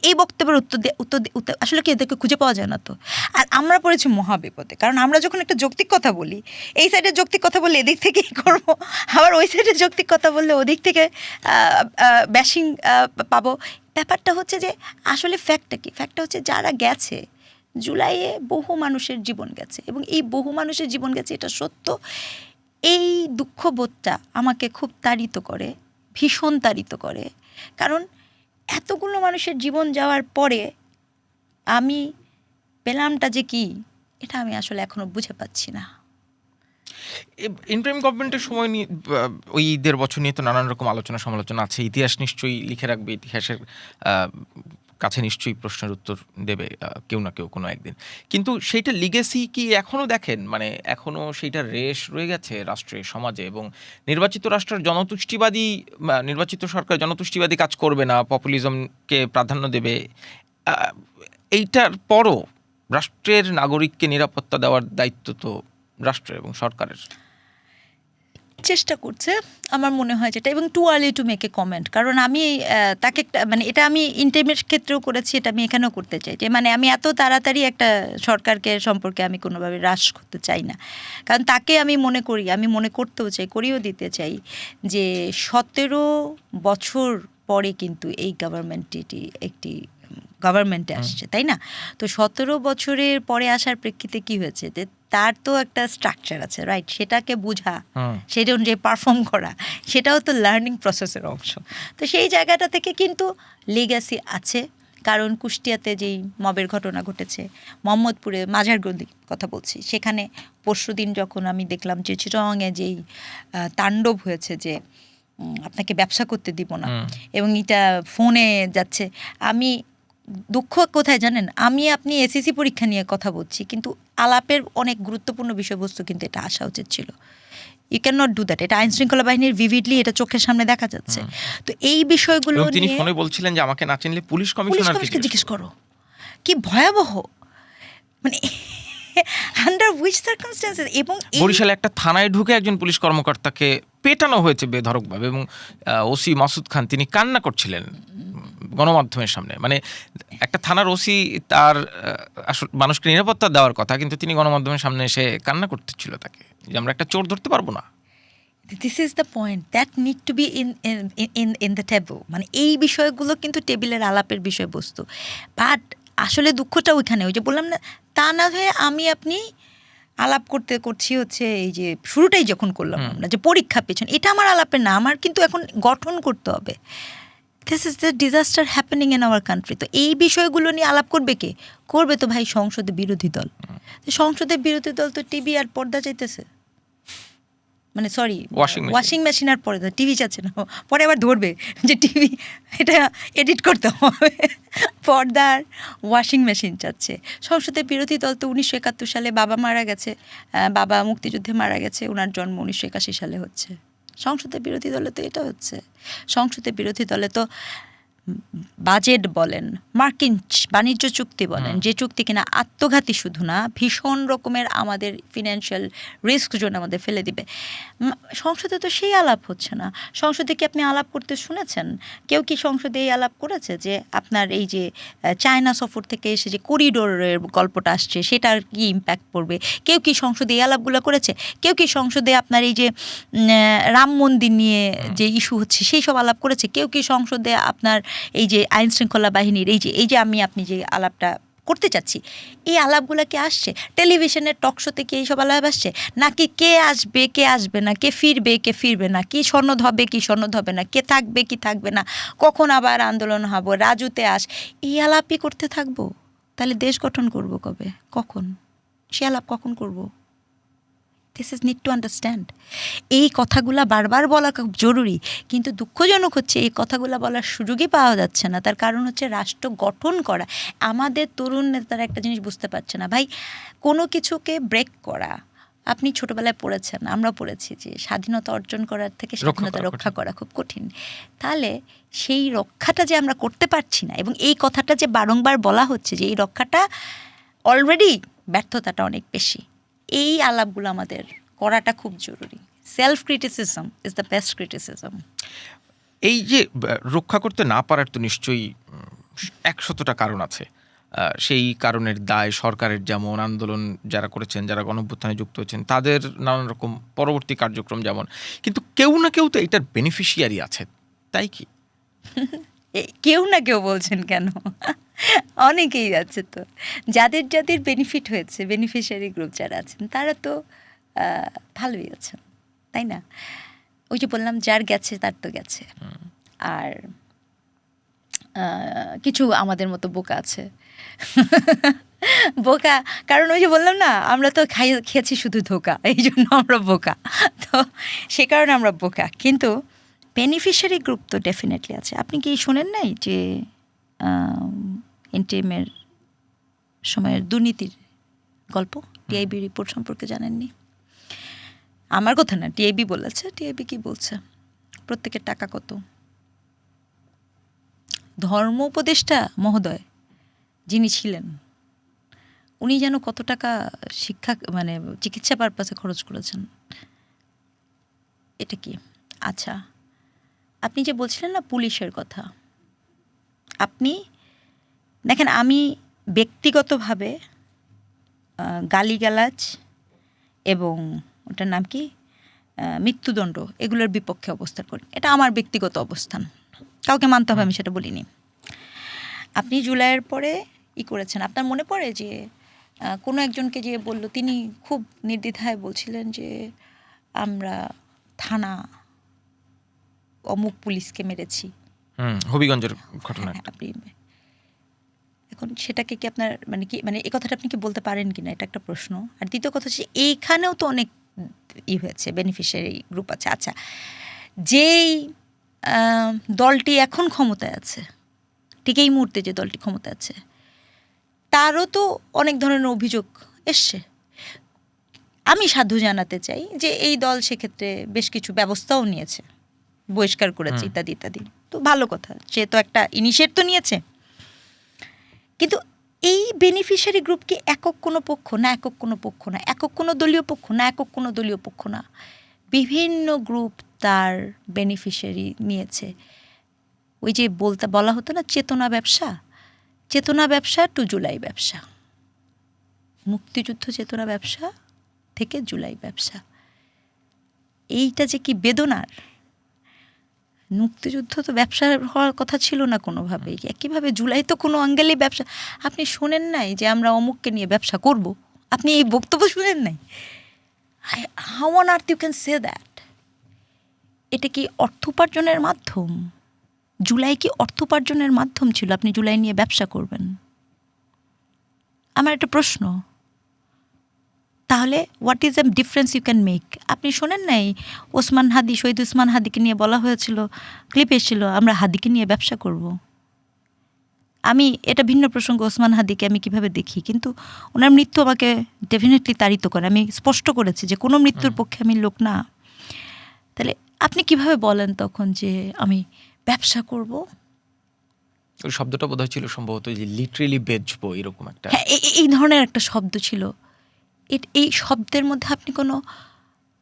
Speaker 1: এই বক্তব্যের উত্তর আসলে কি এদেরকে খুঁজে পাওয়া যায় না তো। আর আমরা পড়েছি মহাবিপদে, কারণ আমরা যখন একটা যৌক্তিক কথা বলি, এই সাইডের যৌক্তিক কথা বললে এদিক থেকেই করবো, আবার ওই সাইডের যৌক্তিক কথা বললে ওদিক থেকে ব্যাশিং পাবো। ব্যাপারটা হচ্ছে যে আসলে ফ্যাক্টটা কি? ফ্যাক্টটা হচ্ছে যারা গেছে জুলাইয়ে বহু মানুষের জীবন গেছে, এবং এই বহু মানুষের জীবন গেছে এটা সত্য। এই দুঃখবোধটা আমাকে খুব তাড়িত করে, ভীষণ তাড়িত করে, কারণ এতগুলো মানুষের জীবন যাওয়ার পরে আমি পেলামটা যে কি, এটা আমি আসলে এখনো বুঝে পাচ্ছি না।
Speaker 2: ইন্টারিম গভর্নমেন্টের সময় নিয়ে ওই 1.5 বছর নিয়ে তো নানান রকম আলোচনা সমালোচনা আছে। ইতিহাস নিশ্চয়ই লিখে রাখবে, ইতিহাসের কাছে নিশ্চয়ই প্রশ্নের উত্তর দেবে কেউ না কেউ কোনো একদিন। কিন্তু সেইটা লিগেসি কি এখনও দেখেন, মানে এখনও সেইটা রেশ রয়ে গেছে রাষ্ট্রে, সমাজে? এবং নির্বাচিত রাষ্ট্রের জনতুষ্টিবাদী, নির্বাচিত সরকার জনতুষ্টিবাদী কাজ করবে না, পপুলিজমকে প্রাধান্য দেবে, এইটার পরও রাষ্ট্রের নাগরিককে নিরাপত্তা দেওয়ার দায়িত্ব তো রাষ্ট্র এবং সরকারের।
Speaker 1: চেষ্টা করছে আমার মনে হয় যেটা, এবং too early to make a comment, কারণ আমি তাকে মানে এটা আমি ইন্টারমিডিয়েট ক্ষেত্রেও করেছি, এটা আমি এখানেও করতে চাই যে মানে আমি এত তাড়াতাড়ি একটা সরকারকে সম্পর্কে আমি কোনোভাবে হ্রাস করতে চাই না, কারণ তাকে আমি মনে করতেও চাই, করিয়েও দিতে চাই যে 17 বছর পরে কিন্তু এই একটি গভর্নমেন্টে আসছে, তাই না? তো 17 বছরের পরে আসার প্রেক্ষিতে কি হয়েছে, যে তার তো একটা স্ট্রাকচার আছে, রাইট? সেটাকে বোঝা, সেটা অনুযায়ী পারফর্ম করা, সেটাও তো লার্নিং প্রসেসের অংশ। তো সেই জায়গাটা থেকে কিন্তু লেগাসি আছে, কারণ কুষ্টিয়াতে যেই মবের ঘটনা ঘটেছে, মোহাম্মদপুরে মাঝারগন্দি কথা বলছি, সেখানে পরশুদিন যখন আমি দেখলাম যে চিটাগাংয়ে যেই তাণ্ডব হয়েছে যে আপনাকে ব্যবসা করতে দিব না, এবং এটা ফোনে যাচ্ছে, আমি দুঃখ কোথায় জানেন, আপনি এসএসসি পরীক্ষা নিয়ে কথা বলছি, কিন্তু আলাপের অনেক গুরুত্বপূর্ণ বিষয়বস্তু কিন্তু এটা আসা উচিত ছিল। You can not do that. এটা আইন শৃঙ্খলা বাহিনীর ভিভিডলি এটা চোখের সামনে দেখা যাচ্ছে। তো এই বিষয়গুলো
Speaker 2: তিনি ফোনে বলছিলেন যে আমাকে না চিনলে পুলিশ কমিশনারকে
Speaker 1: জিজ্ঞেস করো। কি ভয়াবহ, মানে আন্ডার হুইচ সার্কামস্ট্যান্সেস। এবং
Speaker 2: বরিশালে একটা থানায় ঢুকে একজন পুলিশ কর্মকর্তাকে পেটানো হয়েছে বেধড়কভাবে, এবং ওসি মাসুদ খান তিনি কান্না করছিলেন গণমাধ্যমের সামনে। মানে একটা থানার ওসি তার মানুষকে নিরাপত্তা দেওয়ার কথা, কিন্তু তিনি গণমাধ্যমের সামনে এসে কান্না করতেছিল তাকে, যে আমরা একটা চোর ধরতে পারবো না।
Speaker 1: This is the point that need to be in the table. মানে এই বিষয়গুলো কিন্তু টেবিলের আলাপের বিষয়বস্তু, বাট আসলে দুঃখটা ওইখানে, ওই যে বললাম না, তা না হয়ে আপনি আলাপ করছি হচ্ছে এই যে শুরুটাই যখন করলাম আমরা যে পরীক্ষা পেছন, এটা আমার আলাপের না, আমার কিন্তু এখন গঠন করতে হবে। This is the disaster happening in our country. তো এই বিষয়গুলো নিয়ে আলাপ করবে কে? করবে তো ভাই সংসদে বিরোধী দল। সংসদের বিরোধী দল তো টিভি আর পর্দা চাইতেছে, মানে সরি ওয়াশিং মেশিন আর পরে টিভি চাচ্ছে না, পরে আবার ধরবে যে টিভি এটা এডিট করতে হবে, পর্দার ওয়াশিং মেশিন চাচ্ছে। সংসদের বিরোধী দল তো 1971 সালে বাবা মারা গেছে, বাবা মুক্তিযুদ্ধে মারা গেছে, ওনার জন্ম 1981 সালে হচ্ছে। সংসদের বিরোধী দলে তো এটা হচ্ছে। সংসদের বিরোধী দলে তো বাজেট বলেন, মার্কিন বাণিজ্য চুক্তি বলেন, যে চুক্তি কিনা আত্মঘাতী শুধু না, ভীষণ রকমের আমাদের ফিনান্সিয়াল রিস্ক জোন আমাদের ফেলে দিবে, সংসদে তো সেই আলাপ হচ্ছে না। সংসদে কি আপনি আলাপ করতে শুনেছেন? কেউ কি সংসদে এই আলাপ করেছে যে আপনার এই যে চায়না সফর থেকে এসে যে করিডোরের গল্পটা আসছে সেটার কি ইম্প্যাক্ট পড়বে? কেউ কি সংসদে এই আলাপগুলো করেছে? কেউ কি সংসদে আপনার এই যে রাম মন্দির নিয়ে যে ইস্যু হচ্ছে সেই সব আলাপ করেছে? কেউ কি সংসদে আপনার এই যে আইন শৃঙ্খলা বাহিনীর এই যে আপনি যে আলাপটা করতে চাচ্ছি, এই আলাপগুলো কি আসছে? টেলিভিশনের টক শোতে কি এইসব আলাপ আসছে? নাকি কে আসবে কে আসবে না, কে ফিরবে কে ফিরবে না, কি সনদ হবে কি সনদ হবে না, কে থাকবে কি থাকবে না, কখন আবার আন্দোলন হবো, রাজুতে এই আলাপই করতে থাকবো? তাহলে দেশ গঠন করব কবে, কখন? সে আলাপ কখন করব? This is need to understand. এই কথাগুলা বারবার বলা খুব জরুরি, কিন্তু দুঃখজনক হচ্ছে এই কথাগুলো বলার সুযোগই পাওয়া যাচ্ছে না। তার কারণ হচ্ছে রাষ্ট্র গঠন করা। আমাদের তরুণ নেতারা একটা জিনিস বুঝতে পারছে না ভাই, কোনো কিছুকে ব্রেক করা। আপনি ছোটবেলায় পড়েছেন, আমরা পড়েছি যে স্বাধীনতা অর্জন করার থেকে স্বাধীনতা রক্ষা করা খুব কঠিন। তাহলে সেই রক্ষাটা যে আমরা করতে পারছি না, এবং এই কথাটা যে বারংবার বলা হচ্ছে যে এই রক্ষাটা অলরেডি ব্যর্থতাটা অনেক বেশি, এই আলাপগুলো আমাদের করাটা খুব জরুরি। Self criticism is the best criticism.
Speaker 2: এই যে রক্ষা করতে না পারার তো নিশ্চয়ই 100টা কারণ আছে। সেই কারণের দায় সরকারের, যেমন আন্দোলন যারা করেছেন, যারা গণঅভ্যুত্থানে যুক্ত হয়েছেন তাদের নানান রকম পরবর্তী কার্যক্রম যেমন, কিন্তু কেউ না কেউ তো এটার বেনিফিশিয়ারি আছে, তাই কি?
Speaker 1: কেউ না কেউ বলছেন কেন? অনেকেই আছে তো, যাদের যাদের বেনিফিট হয়েছে, বেনিফিশিয়ারি গ্রুপ যারা আছেন তারা তো ভালোই আছেন, তাই না? ওই যে বললাম, যার গেছে তার তো গেছে। আর কিছু আমাদের মতো বোকা আছে। বোকা কারণ ওই যে বললাম না, আমরা তো খেয়েছি শুধু ধোকা, এই জন্য আমরা বোকা। তো সে কারণে আমরা বোকা, কিন্তু বেনিফিশিয়ারি গ্রুপ তো ডেফিনেটলি আছে। আপনি কি শোনেন নাই যে এনটিএমের সময়ের দুর্নীতির গল্প, টিআইবি রিপোর্ট সম্পর্কে জানেননি? আমার কথা না, টিআইবি বলেছে। টিআইবি কি বলছে? প্রত্যেকের টাকা কত? ধর্ম উপদেষ্টা মহোদয় যিনি ছিলেন, উনি যেন কত টাকা শিক্ষা মানে চিকিৎসা পারপাসে খরচ করেছেন। এটা কি? আচ্ছা, আপনি যে বলছিলেন না পুলিশের কথা, আপনি দেখেন, আমি ব্যক্তিগতভাবে গালিগালাজ এবং ওটার নাম কি মৃত্যুদণ্ড, এগুলোর বিপক্ষে অবস্থান করি। এটা আমার ব্যক্তিগত অবস্থান, কাউকে মানতে হবে আমি সেটা বলিনি। আপনি জুলাইয়ের পরে করেছেন, আপনার মনে পড়ে যে কোনো একজনকে যে বলল, তিনি খুব নির্দ্বিধায় বলছিলেন যে আমরা থানা অমুক পুলিশকে মেরেছি,
Speaker 2: হবিগঞ্জের ঘটনা।
Speaker 1: আপনি এখন সেটাকে কি আপনার মানে এই কথাটা আপনি কি বলতে পারেন কিনা, এটা একটা প্রশ্ন। আর দ্বিতীয় কথা হচ্ছে, এইখানেও তো অনেক হয়েছে, বেনিফিশিয়ারি গ্রুপ আছে। আচ্ছা, যেই দলটি এখন ক্ষমতায় আছে, ঠিক এই মুহূর্তে যে দলটি ক্ষমতায় আছে, তারও তো অনেক ধরনের অভিযোগ এসছে। আমি সাধু জানাতে চাই যে এই দল সেক্ষেত্রে বেশ কিছু ব্যবস্থাও নিয়েছে, বহিষ্কার করেছে ইত্যাদি ইত্যাদি। তো ভালো কথা, সে তো একটা ইনিশিয়েট তো নিয়েছে। কিন্তু এই বেনিফিশিয়ারি গ্রুপ কি একক কোনো পক্ষ না, একক কোনো পক্ষ না, একক কোনো দলীয় পক্ষ না, একক কোনো দলীয় পক্ষ না, বিভিন্ন গ্রুপ তার বেনিফিশিয়ারি নিয়েছে। ওই যে বলা হতো না, চেতনা ব্যবসা, চেতনা ব্যবসা টু জুলাই ব্যবসা, মুক্তিযুদ্ধ চেতনা ব্যবসা থেকে জুলাই ব্যবসা। এইটা যে কি বেদনার! মুক্তিযুদ্ধ তো ব্যবসা হওয়ার কথা ছিল না কোনোভাবেই, একইভাবে জুলাই তো কোনো অ্যাঙ্গেলেই ব্যবসা। আপনি শোনেন নাই যে আমরা অমুককে নিয়ে ব্যবসা করব? আপনি এই বক্তব্য শুনেন নাই? How on earth you can say that? এটা কি অর্থ উপার্জনের মাধ্যম? জুলাই কি অর্থ উপার্জনের মাধ্যম ছিল? আপনি জুলাই নিয়ে ব্যবসা করবেন? আমার একটা প্রশ্ন। তাহলে what is the difference you can make? আপনি শোনেন নাই ওসমান হাদি, শহীদ ওসমান হাদিকে নিয়ে বলা হয়েছিল, ক্লিপ এসেছিল, আমরা হাদিকে নিয়ে ব্যবসা করব। আমি এটা ভিন্ন প্রসঙ্গ, ওসমান হাদিকে আমি কিভাবে দেখি, কিন্তু ওনার মৃত্যু আমাকে ডেফিনেটলি তাড়িত করে। আমি স্পষ্ট করেছি যে কোনো মৃত্যুর পক্ষে আমি লোক না। তাহলে আপনি কিভাবে বলেন তখন যে আমি ব্যবসা করব?
Speaker 2: ওই শব্দটা বোধহয় ছিল সম্ভবত যে লিটারেলি বেচবো, এরকম একটা।
Speaker 1: হ্যাঁ, এই ধরনের একটা শব্দ ছিল। এই শব্দের মধ্যে আপনি কোনো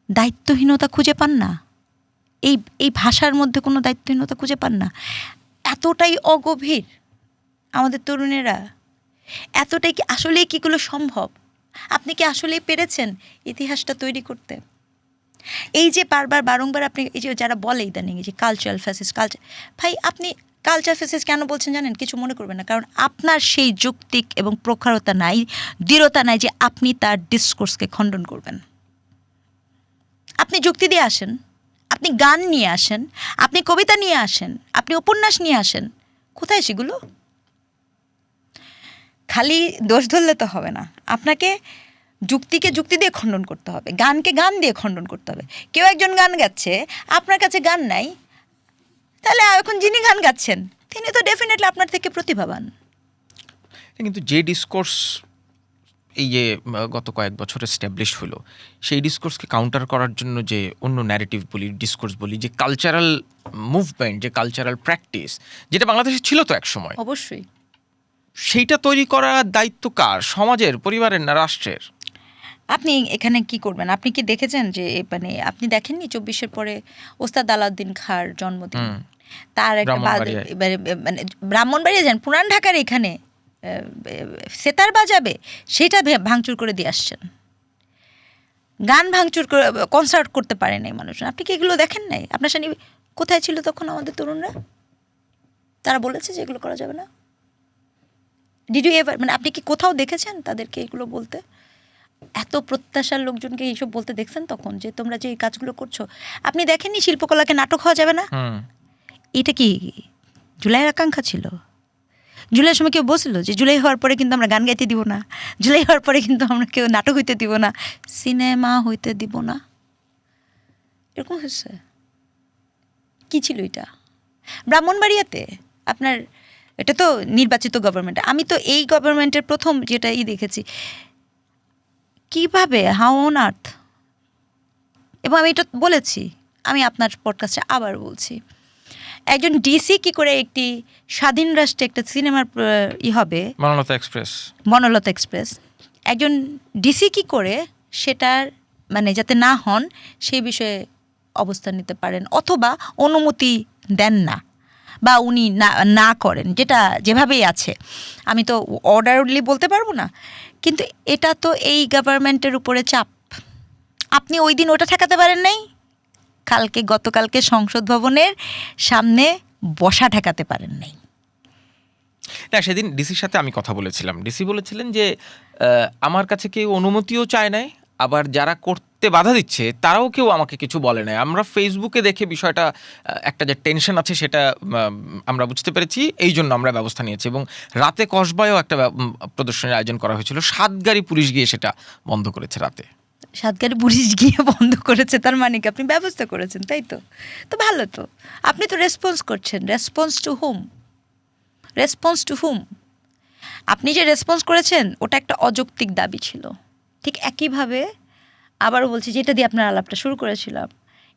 Speaker 1: দায়িত্বহীনতা খুঁজে পান না? এই ভাষার মধ্যে কোনো দায়িত্বহীনতা খুঁজে পান না? এতটাই অগভীর আমাদের তরুণেরা, এতটাই কি আসলেই কিগুলো সম্ভব? আপনি কি আসলেই পেরেছেন ইতিহাসটা তৈরি করতে? এই যে বারংবার আপনি এই যে যারা বলে ইদানিং যে কালচারাল ফ্যাসিস, ভাই আপনি কালচার ফ্যাসিস কেন বলছেন জানেন? কিছু মনে করবেন না, কারণ আপনার সেই যৌক্তিক এবং প্রখরতা নাই, দৃঢ়তা নাই যে আপনি তার ডিসকোর্সকে খণ্ডন করবেন। আপনি যুক্তি দিয়ে আসেন, আপনি গান নিয়ে আসেন, আপনি কবিতা নিয়ে আসেন, আপনি উপন্যাস নিয়ে আসেন, কোথায় সেগুলো? খালি দোষ ধরলে তো হবে না, আপনাকে যুক্তিকে যুক্তি দিয়ে খণ্ডন করতে হবে, গানকে গান দিয়ে খণ্ডন করতে হবে। কেউ একজন গান গাচ্ছে, আপনার কাছে গান নাই, তাহলে এখন যিনি গান গাচ্ছেন তিনি তো ডেফিনেটলি আপনার থেকে প্রতিভাবান।
Speaker 2: কিন্তু যে ডিসকোর্স এই যে গত কয়েক বছর এস্টাবলিশ হলো, সেই ডিসকোর্সকে কাউন্টার করার জন্য যে অন্য ন্যারেটিভ বলি, ডিসকোর্স বলি, যে কালচারাল মুভমেন্ট, যে কালচারাল প্র্যাকটিস, যেটা বাংলাদেশে ছিল তো এক সময়,
Speaker 1: অবশ্যই
Speaker 2: সেইটা তৈরি করার দায়িত্ব কার? সমাজের, পরিবারের, না রাষ্ট্রের?
Speaker 1: আপনি এখানে কি করবেন? আপনি কি দেখেছেন যে মানে আপনি দেখেননি 24-এর পরে ওস্তাদ আলাউদ্দিন খাঁর জন্মদিন, তার একটা মানে ব্রাহ্মণবাড়িয়া যান, পুরান ঢাকার এখানে সেতার বাজাবে, সেটা ভাঙচুর করে দিয়ে আসছেন। গান ভাঙচুর করে কনসার্ট করতে পারে নাই মানুষ। আপনি কি এগুলো দেখেন নাই? আপনার সাথে কোথায় ছিল তখন আমাদের তরুণরা? তারা বলেছে যে এগুলো করা যাবে না। ডিড ইউ এভার, মানে আপনি কি কোথাও দেখেছেন তাদেরকে এগুলো বলতে? এত প্রত্যাশার লোকজনকে এইসব বলতে দেখছেন তখন, যে তোমরা যে এই কাজগুলো করছো? আপনি দেখেননি শিল্পকলাকে নাটক হওয়া যাবে না? এটা কি জুলাইয়ের আকাঙ্ক্ষা ছিল? জুলাইয়ের সময় কেউ বলছিল যে জুলাই হওয়ার পরে কিন্তু আমরা গান গাইতে দিব না, জুলাই হওয়ার পরে কিন্তু আমরা কেউ নাটক হইতে দিব না, সিনেমা হইতে দিব না? এরকম হয়েছে? কি ছিল এটা? ব্রাহ্মণবাড়িয়াতে আপনার, এটা তো নির্বাচিত গভর্নমেন্ট। আমি তো এই গভর্নমেন্টের প্রথম যেটা দেখেছি, কিভাবে, হাউ অন আর্থ, এবং আমি এটা বলেছি, আমি আপনার পডকাস্টে আবার বলছি, একজন ডিসি কি করে একটি স্বাধীন রাষ্ট্রে একটা সিনেমার হবে, বনলতা এক্সপ্রেস, একজন ডিসি কি করে সেটার মানে যাতে না হন সেই বিষয়ে অবস্থান নিতে পারেন, অথবা অনুমতি দেন না, বা উনি না করেন, যেটা যেভাবেই আছে। আমি তো অর্ডারলি বলতে পারবো না, কিন্তু এটা তো এই গভর্নমেন্টের উপরে চাপ। আপনি ওই দিন ওটা ঠেকাতে পারেন নাই, গতকালকে সংসদ ভবনের সামনে বসা ঠেকাতে পারেন নাই।
Speaker 2: না, সেদিন ডিসির সাথে আমি কথা বলেছিলাম। ডিসি বলেছিলেন যে আমার কাছে কেউ অনুমতিও চায় নাই, আবার যারা করতে বাধা দিচ্ছে তারাও কেউ আমাকে কিছু বলে নাই। আমরা ফেসবুকে দেখে বিষয়টা, একটা যে টেনশন আছে সেটা আমরা বুঝতে পেরেছি, এই জন্য আমরা ব্যবস্থা নিয়েছি। এবং রাতে কসবায়ও একটা প্রদর্শনীর আয়োজন করা হয়েছিল, 7 গাড়ি পুলিশ গিয়ে সেটা বন্ধ করেছে রাতে।
Speaker 1: 7 গাড়ি পুলিশ গিয়ে বন্ধ করেছে, তার মানে কি আপনি ব্যবস্থা করেছেন, তাই তো? তো ভালো তো, আপনি তো রেসপন্স করছেন। রেসপন্স টু হুম? আপনি যে রেসপন্স করেছেন ওটা একটা অযৌক্তিক দাবি ছিল। ঠিক একইভাবে আবারও বলছি, যেটা দিয়ে আপনার আলাপটা শুরু করেছিলাম,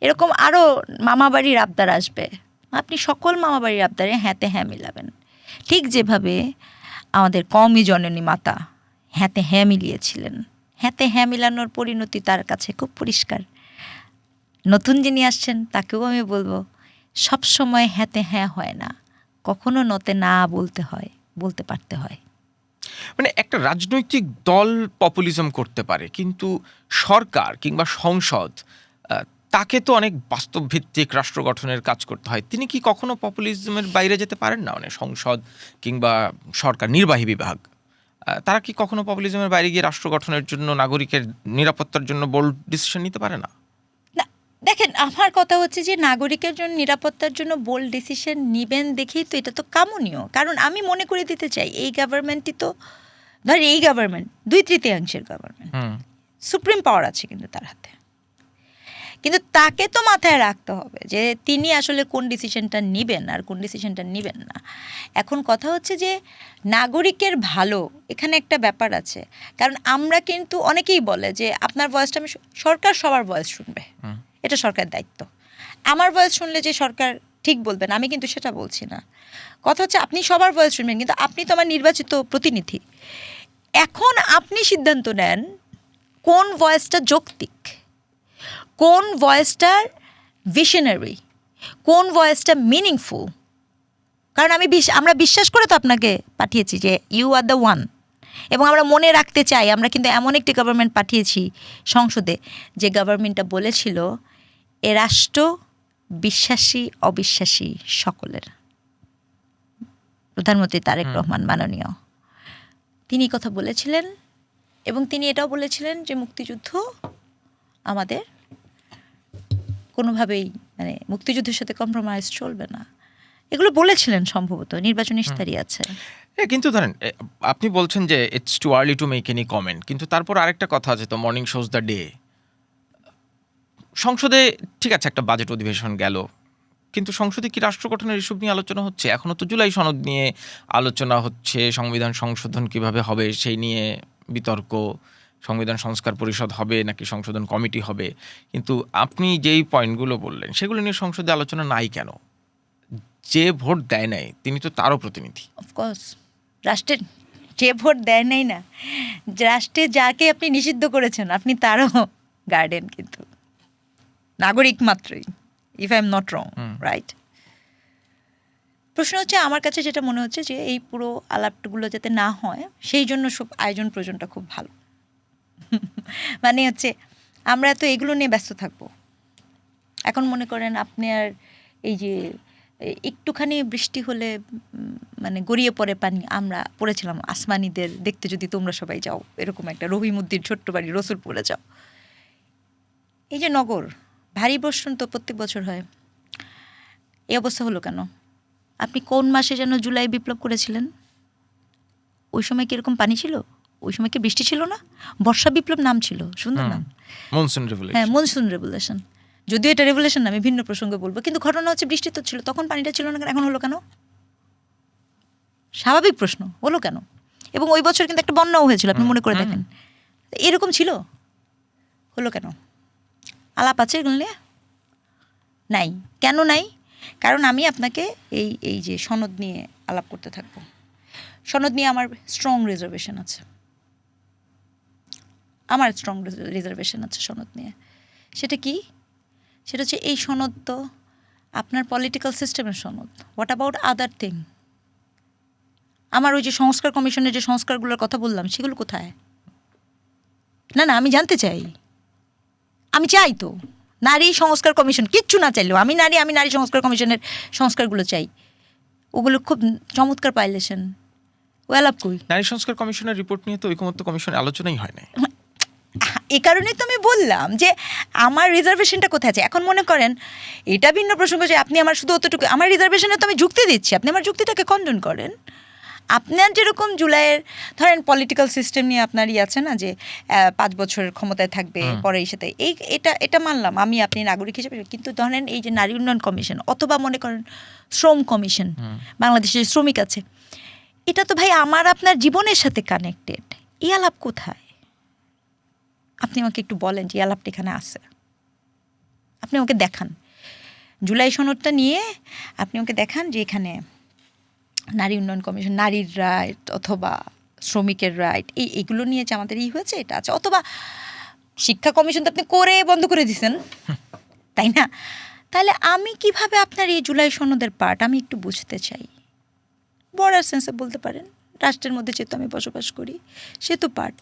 Speaker 1: এরকম আরও মামাবাড়ির আবদার আসবে। আপনি সকল মামাবাড়ির আবদারে হ্যাঁতে হ্যাঁ মিলাবেন, ঠিক যেভাবে আমাদের কওমি জননী মাতা হ্যাঁতে হ্যাঁ মিলিয়েছিলেন। হ্যাঁতে হ্যাঁ মিলানোর পরিণতি তার কাছে খুব পরিষ্কার। নতুন যিনি আসছেন তাকেও আমি বলবো, সবসময় হ্যাঁতে হ্যাঁ হয় না, কখনো নতে না বলতে পারতে হয়।
Speaker 2: মানে একটা রাজনৈতিক দল পপুলিজম করতে পারে, কিন্তু সরকার কিংবা সংসদ, তাকে তো অনেক বাস্তবভিত্তিক রাষ্ট্র গঠনের কাজ করতে হয়। তিনি কি কখনো পপুলিজমের বাইরে যেতে পারেন না? মানে সংসদ কিংবা সরকার, নির্বাহী বিভাগ, তারা কি কখনো পপুলিজমের বাইরে গিয়ে রাষ্ট্র গঠনের জন্য, নাগরিকের নিরাপত্তার জন্য বোল্ড ডিসিশন নিতে পারে না?
Speaker 1: দেখেন, আমার কথা হচ্ছে যে নাগরিকের জন্য, নিরাপত্তার জন্য বোল্ড ডিসিশন নিবেন দেখেই তো এটা তো কামনীয়। কারণ আমি মনে করে দিতে চাই, এই গভর্নমেন্টই তো, ধর এই গভর্নমেন্ট 2/3 গভর্নমেন্ট, সুপ্রিম পাওয়ার আছে কিন্তু তার হাতে। কিন্তু তাকে তো মাথায় রাখতে হবে যে তিনি আসলে কোন ডিসিশনটা নেবেন আর কোন ডিসিশনটা নেবেন না। এখন কথা হচ্ছে যে নাগরিকের ভালো, এখানে একটা ব্যাপার আছে। কারণ আমরা কিন্তু অনেকেই বলে যে আপনার ভয়েসটা আমি, সরকার সবার ভয়েস শুনবে, এটা সরকারের দায়িত্ব। আমার ভয়েস শুনলে যে সরকার ঠিক বলবেন, আমি কিন্তু সেটা বলছি না। কথা হচ্ছে আপনি সবার ভয়েস শুনবেন, কিন্তু আপনি তো আমার নির্বাচিত প্রতিনিধি। এখন আপনি সিদ্ধান্ত নেন কোন ভয়েসটা যৌক্তিক, কোন ভয়েসটার ভিশনারি, কোন ভয়েসটা মিনিংফুল। কারণ আমরা বিশ্বাস করে তো আপনাকে পাঠিয়েছি যে ইউ আর দ্য ওয়ান, এবং আমরা মনে রাখতে চাই আমরা কিন্তু এমন একটি গভর্নমেন্ট পাঠিয়েছি সংসদে যে গভর্নমেন্টটা বলেছিল এ রাষ্ট্র বিশ্বাসী অবিশ্বাসী সকলের। প্রধানমন্ত্রী তারেক রহমান মাননীয়, তিনি কথা বলেছিলেন, এবং তিনি এটাও বলেছিলেন যে মুক্তিযুদ্ধ আমাদের কোনোভাবেই, মানে মুক্তিযুদ্ধের সাথে কম্প্রোমাইজ চলবে না। এগুলো বলেছিলেন সম্ভবত, নির্বাচনী ইশতেহারই আছে।
Speaker 2: কিন্তু ধরেন আপনি বলছেন যে it's too early to make any comment, কিন্তু তারপর আরেকটা কথা আছে তো, মর্নিং শোজ দ্য ডে। সংসদে ঠিক আছে একটা বাজেট অধিবেশন গেল, কিন্তু সংসদে কি রাষ্ট্র গঠনের ইস্যু নিয়ে আলোচনা হচ্ছে? এখনও তো জুলাই সনদ নিয়ে আলোচনা হচ্ছে, সংবিধান সংশোধন কিভাবে হবে সেই নিয়ে বিতর্ক, সংবিধান সংস্কার পরিষদ হবে নাকি সংশোধন কমিটি হবে। কিন্তু আপনি যেই পয়েন্টগুলো বললেন সেগুলো নিয়ে সংসদে আলোচনা নাই কেন? যে ভোট দেয় নাই তিনি তো তারও প্রতিনিধি।
Speaker 1: অফকোর্স রাষ্ট্রের যে ভোট দেয় নাই না, রাষ্ট্রে যাকে আপনি নিষিদ্ধ করেছেন আপনি তারও গার্ডেন, কিন্তু নাগরিক মাত্রই, if I am not wrong, right? প্রশ্ন হচ্ছে আমার কাছে যেটা মনে হচ্ছে যে এই পুরো আলাপগুলো যাতে না হয় সেই জন্য সব আয়োজন প্রয়োজনটা খুব ভালো। মানে হচ্ছে আমরা তো এগুলো নিয়ে ব্যস্ত থাকবো। এখন মনে করেন আপনি আর এই যে একটুখানি বৃষ্টি হলে মানে গড়িয়ে পড়ে পানি, আমরা পড়েছিলাম আসমানিদের দেখতে যদি তোমরা সবাই যাও, এরকম একটা রহিমউদ্দিন ছোট্ট বাড়ি রসুলপুরে যাও। এই যে নগর ভারী বর্ষণ তো প্রত্যেক বছর হয়, এই অবস্থা হলো কেন? আপনি কোন মাসে যেন জুলাই বিপ্লব করেছিলেন? ওই সময় কি এরকম পানি ছিল? ওই সময় কি বৃষ্টি ছিল না? বর্ষা বিপ্লব নাম ছিল, সুন্দর নাম,
Speaker 2: মনসুন রেভলিউশন।
Speaker 1: হ্যাঁ, মনসুন রেভলিউশন। যদিও এটা রেভলিউশন না, আমি ভিন্ন প্রসঙ্গে বলবো, কিন্তু ঘটনা হচ্ছে বৃষ্টি তো ছিল, তখন পানিটা ছিল না, এখন হলো কেন? স্বাভাবিক প্রশ্ন, হলো কেন? এবং ওই বছর কিন্তু একটা বন্যাও হয়েছিল, আপনি মনে করে দেখেন। এরকম ছিল, হলো কেন? আলাপ আছে এগুলো নিয়ে? নাই। কেন নাই? কারণ আমি আপনাকে এই যে সনদ নিয়ে আলাপ করতে থাকবো। সনদ নিয়ে আমার স্ট্রং রিজার্ভেশন আছে, আমার স্ট্রং রিজার্ভেশন আছে সনদ নিয়ে। সেটা কি? সেটা হচ্ছে এই সনদ তো আপনার পলিটিক্যাল সিস্টেমের সনদ। What about other thing? আমার ওই যে সংস্কার কমিশনের যে সংস্কারগুলোর কথা বললাম সেগুলো কোথায়? না না, আমি জানতে চাই, আমি চাই তো নারী সংস্কার কমিশন, কিচ্ছু না চাইলেও আমি নারী সংস্কার কমিশনের সংস্কারগুলো চাই। ওগুলো খুব চমৎকার পাইলেছেন, ও আলাপ কই?
Speaker 2: নারী সংস্কার কমিশনের রিপোর্ট নিয়ে তো ঐকমত্য কমিশনে আলোচনাই হয় নাই।
Speaker 1: এই কারণেই তো আমি বললাম যে আমার রিজার্ভেশনটা কোথায় আছে। এখন মনে করেন এটা ভিন্ন প্রসঙ্গ যে আপনি আমার শুধু অতটুকু, আমার রিজার্ভেশনে তো আমি যুক্তি দিচ্ছি, আপনি আমার যুক্তিটাকে খণ্ডন করেন। আপনার যেরকম জুলাইয়ের ধরেন পলিটিক্যাল সিস্টেম নিয়ে আপনার আছে না যে 5 বছর ক্ষমতায় থাকবে, পরে এই সাথে এটা মানলাম আমি আপনি নাগরিক হিসেবে। কিন্তু ধরেন এই যে নারী উন্নয়ন কমিশন অথবা মনে করেন শ্রম কমিশন, বাংলাদেশে যে শ্রমিক আছে, এটা তো ভাই আমার আপনার জীবনের সাথে কানেক্টেড। এই আলাপ কোথায়? আপনি আমাকে একটু বলেন যে আলাপটা এখানে আছে, আপনি আমাকে দেখান জুলাই সনদটা নিয়ে, আপনি আমাকে দেখান যে এখানে নারী উন্নয়ন কমিশন, নারীর রাইট অথবা শ্রমিকের রাইট, এইগুলো নিয়ে যে আমাদের হয়েছে এটা আছে। অথবা শিক্ষা কমিশন তো আপনি করে বন্ধ করে দিয়েছেন, তাই না? তাহলে আমি কিভাবে আপনার এই জুলাই সনদের পার্ট আমি একটু বুঝতে চাই। বর্ডার সেন্সে বলতে পারেন, রাষ্ট্রের মধ্যে যেহেতু আমি বসবাস করি সে তো পার্ট,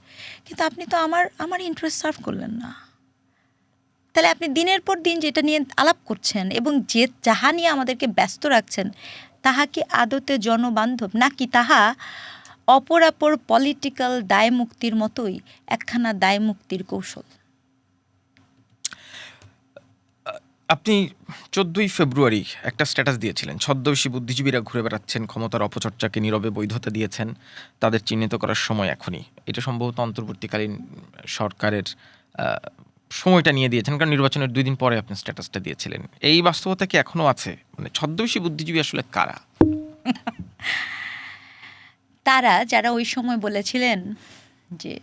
Speaker 1: কিন্তু আপনি তো আমার ইন্টারেস্ট সার্ভ করলেন না। তাহলে আপনি দিনের পর দিন যেটা নিয়ে আলাপ করছেন এবং যে যাহা নিয়ে আমাদেরকে ব্যস্ত রাখছেন তাহা কি আদতে জনবান্ধব, নাকি তাহা অপরাপর পলিটিক্যাল দায়মুক্তির মতোই একখানা দায়মুক্তির কৌশল?
Speaker 2: আপনি 14ই ফেব্রুয়ারি একটা স্ট্যাটাস দিয়েছিলেন, ছদ্মবেশী বুদ্ধিজীবীরা ঘুরে বেড়াচ্ছেন, ক্ষমতার অপচর্চাকে নীরবে বৈধতা দিয়েছেন, তাদের চিহ্নিত করার সময় এখনই। এটা সম্ভবত অন্তর্বর্তীকালীন সরকারের সময়টা নিয়ে দিয়েছেন, কারণ নির্বাচনের 2 দিন পরে আপনি স্ট্যাটাসটা দিয়েছিলেন। এই বাস্তবতা কি এখনো আছে? মানে ছদ্মবেশী বুদ্ধিজীবী আসলে কারা?
Speaker 1: তারা যারা ওই সময় বলেছিলেন যে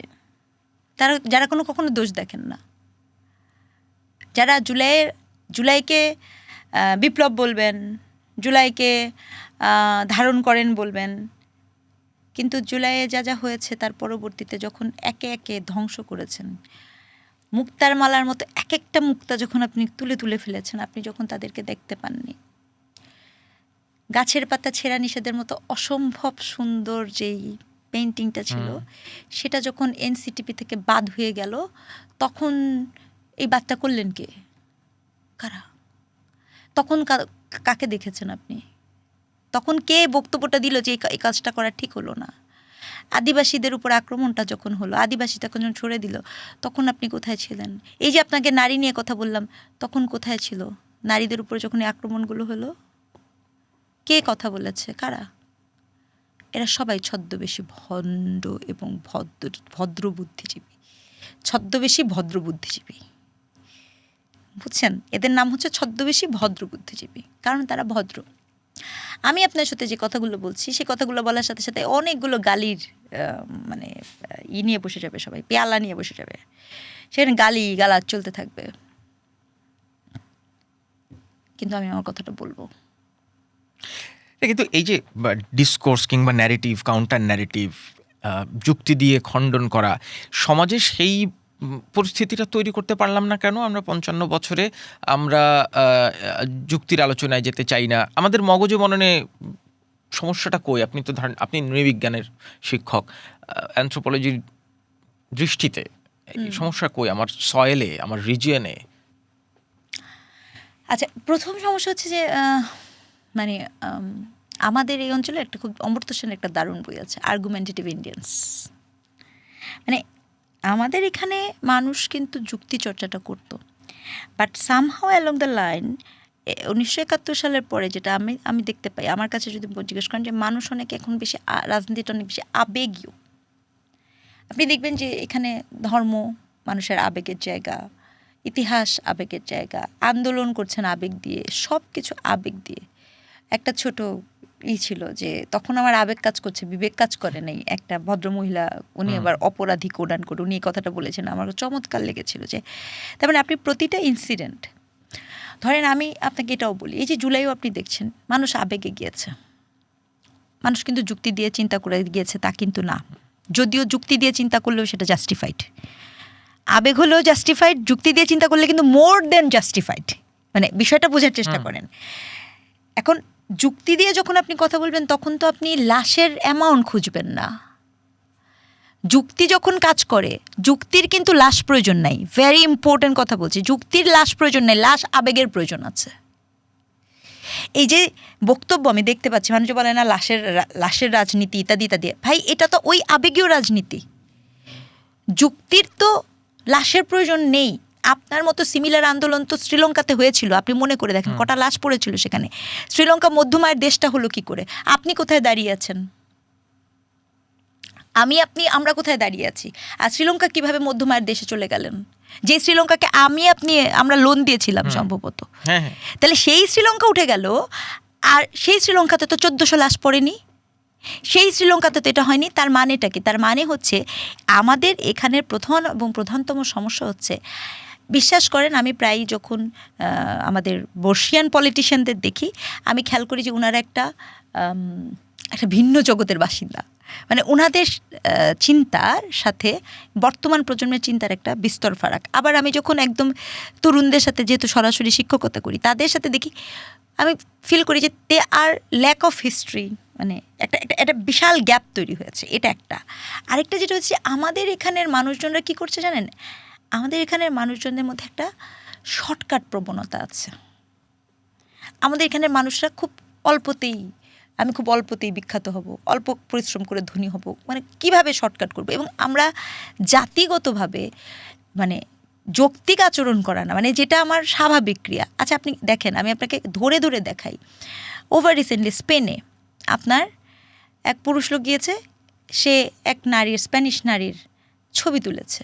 Speaker 1: যারা কখনো দোষ দেখেন না, যারা জুলাইকে বিপ্লব বলবেন, জুলাইকে ধারণ করেন বলবেন, কিন্তু জুলাইয়ে যা হয়েছে তার পরবর্তীতে যখন একে একে ধ্বংস করেছেন, মুক্তার মালার মতো এক একটা মুক্তা যখন আপনি তুলে ফেলেছেন, আপনি যখন তাদেরকে দেখতে পাননি, গাছের পাতা ছেঁড়া নিষেধের মতো অসম্ভব সুন্দর যেই পেইন্টিংটা ছিল সেটা যখন এনসিটিপি থেকে বাদ হয়ে গেল, তখন এই বাদটা করলেন কে? কারা? তখন কাকে দেখেছেন আপনি? তখন কে বক্তব্যটা দিল যে এই কাজটা করা ঠিক হলো না? আদিবাসীদের উপর আক্রমণটা যখন হলো, আদিবাসী তখন যখন ছড়ে দিল, তখন আপনি কোথায় ছিলেন? এই যে আপনাকে নারী নিয়ে কথা বললাম, তখন কোথায় ছিল? নারীদের উপর যখন এই আক্রমণগুলো হলো কে কথা বলেছে, কারা? এরা সবাই ছদ্মবেশী ভণ্ড এবং ভদ্র বুদ্ধিজীবী, ছদ্মবেশী ভদ্র বুদ্ধিজীবী, বুঝছেন? এদের নাম হচ্ছে ছদ্মবেশী ভদ্র বুদ্ধিজীবী, কারণ তারা ভদ্র। আমি আপনার সাথে যে কথাগুলো বলছি সেই কথাগুলো বলার সাথে সাথে অনেকগুলো গালির মানে নিয়ে বসে যাবে, সবাই পেয়ালা নিয়ে বসে যাবে, সেখানে গালি গালাজ চলতে থাকবে। কিন্তু আমি আমার কথাটা বলবো।
Speaker 2: কিন্তু এই যে ডিসকোর্স কিংবা ন্যারেটিভ, কাউন্টার ন্যারেটিভ, যুক্তি দিয়ে খণ্ডন করা, সমাজে সেই পরিস্থিতিটা তৈরি করতে পারলাম না কেন? আমরা 55 বছরে আমরা যুক্তির আলোচনায় যেতে চাই না। আমাদের মগজে মননে সমস্যাটা কই? আপনি তো ধরেন, আপনি নৃবিজ্ঞানের শিক্ষক, অ্যানথ্রোপোলজির দৃষ্টিতে সমস্যা কই আমার সয়েলে, আমার রিজিয়নে?
Speaker 1: আচ্ছা, প্রথম সমস্যা হচ্ছে যে মানে আমাদের এই অঞ্চলে একটা খুব অমর্ত্য সেনের একটা দারুণ বই আছে, আর্গুমেন্টেটিভ ইন্ডিয়ান্স। মানে আমাদের এখানে মানুষ কিন্তু যুক্তি চর্চাটা করতো, but somehow along the line 1971 সালের পরে যেটা আমি দেখতে পাই, আমার কাছে যদি জিজ্ঞেস করেন যে মানুষ অনেক এখন বেশি রাজনীতিটা অনেক বেশি আবেগীয়। আপনি দেখবেন যে এখানে ধর্ম মানুষের আবেগের জায়গা, ইতিহাস আবেগের জায়গা, আন্দোলন করছেন আবেগ দিয়ে, সব কিছু আবেগ দিয়ে। একটা ছোট ছিল যে তখন আমার আবেগ কাজ করছে, বিবেক কাজ করে নেই। একটা ভদ্রমহিলা, উনি আবার অপরাধী কোডান কোড, উনি এই কথাটা বলেছেন, আমার চমৎকার লেগেছিল। যে তার মানে আপনি প্রতিটা ইনসিডেন্ট ধরেন, আমি আপনাকে এটাও বলি, এই যে জুলাইও আপনি দেখছেন মানুষ আবেগে গিয়েছে, মানুষ কিন্তু যুক্তি দিয়ে চিন্তা করে গিয়েছে তা কিন্তু না। যদিও যুক্তি দিয়ে চিন্তা করলেও সেটা জাস্টিফাইড, আবেগ হলেও জাস্টিফাইড, যুক্তি দিয়ে চিন্তা করলে কিন্তু মোর দেন জাস্টিফাইড। মানে বিষয়টা বোঝার চেষ্টা করেন। এখন যুক্তি দিয়ে যখন আপনি কথা বলবেন তখন তো আপনি লাশের অ্যামাউন্ট খুঁজবেন না। যুক্তি যখন কাজ করে, যুক্তির কিন্তু লাশ প্রয়োজন নাই। ভেরি ইম্পর্টেন্ট কথা বলছি, যুক্তির লাশ প্রয়োজন নেই, লাশ আবেগের প্রয়োজন আছে। এই যে বক্তব্য আমি দেখতে পাচ্ছি, মানুষ বলে না লাশের রাজনীতি ইত্যাদি ইত্যাদি, ভাই এটা তো ওই আবেগীয় রাজনীতি। যুক্তির তো লাশের প্রয়োজন নেই। আপনার মতো সিমিলার আন্দোলন তো শ্রীলঙ্কাতে হয়েছিল, আপনি মনে করে দেখেন কটা লাশ পড়েছিল সেখানে। শ্রীলঙ্কা মধ্যমায়ের দেশটা হলো কি করে? আপনি কোথায় দাঁড়িয়ে আছেন, আমরা কোথায় দাঁড়িয়ে আছি? আর শ্রীলঙ্কা কিভাবে মধ্যমায়ের দেশে চলে গেলেন? যে শ্রীলঙ্কাকে আমরা লোন দিয়েছিলাম সম্ভবত। তাহলে সেই শ্রীলঙ্কা উঠে গেল, আর সেই শ্রীলঙ্কাতে তো 1400 লাশ পড়েনি। সেই শ্রীলঙ্কাতে তো এটা হয়নি। তার মানেটা কি? তার মানে হচ্ছে আমাদের এখানের প্রধান এবং প্রধানতম সমস্যা হচ্ছে, বিশ্বাস করেন আমি প্রায়ই যখন আমাদের বর্ষিয়ান পলিটিশিয়ানদের দেখি, আমি খেয়াল করি যে ওনারা একটা ভিন্ন জগতের বাসিন্দা। মানে ওনাদের চিন্তার সাথে বর্তমান প্রজন্মের চিন্তার একটা বিস্তর ফারাক। আবার আমি যখন একদম তরুণদের সাথে, যেহেতু সরাসরি শিক্ষকতা করি, তাদের সাথে দেখি, আমি ফিল করি যে দে আর ল্যাক অফ হিস্ট্রি। মানে একটা বিশাল গ্যাপ তৈরি হয়েছে। এটা একটা। আরেকটা যেটা হচ্ছে, আমাদের এখানের মানুষজনরা কি করছে জানেন? আমাদের এখানের মানুষজনদের মধ্যে একটা শর্টকাট প্রবণতা আছে। আমাদের এখানের মানুষরা আমি খুব অল্পতেই বিখ্যাত হব, অল্প পরিশ্রম করে ধনী হব, মানে কিভাবে শর্টকাট করব। এবং আমরা জাতিগতভাবে মানে যৌক্তিক আচরণ করা না, মানে যেটা আমার স্বাভাবিক ক্রিয়া। আচ্ছা আপনি দেখেন, আমি আপনাকে ধরে ধরে দেখাই। ওভার রিসেন্টলি স্পেনে আপনার এক পুরুষ লোক গিয়েছে, সে এক স্প্যানিশ নারীর ছবি তুলেছে,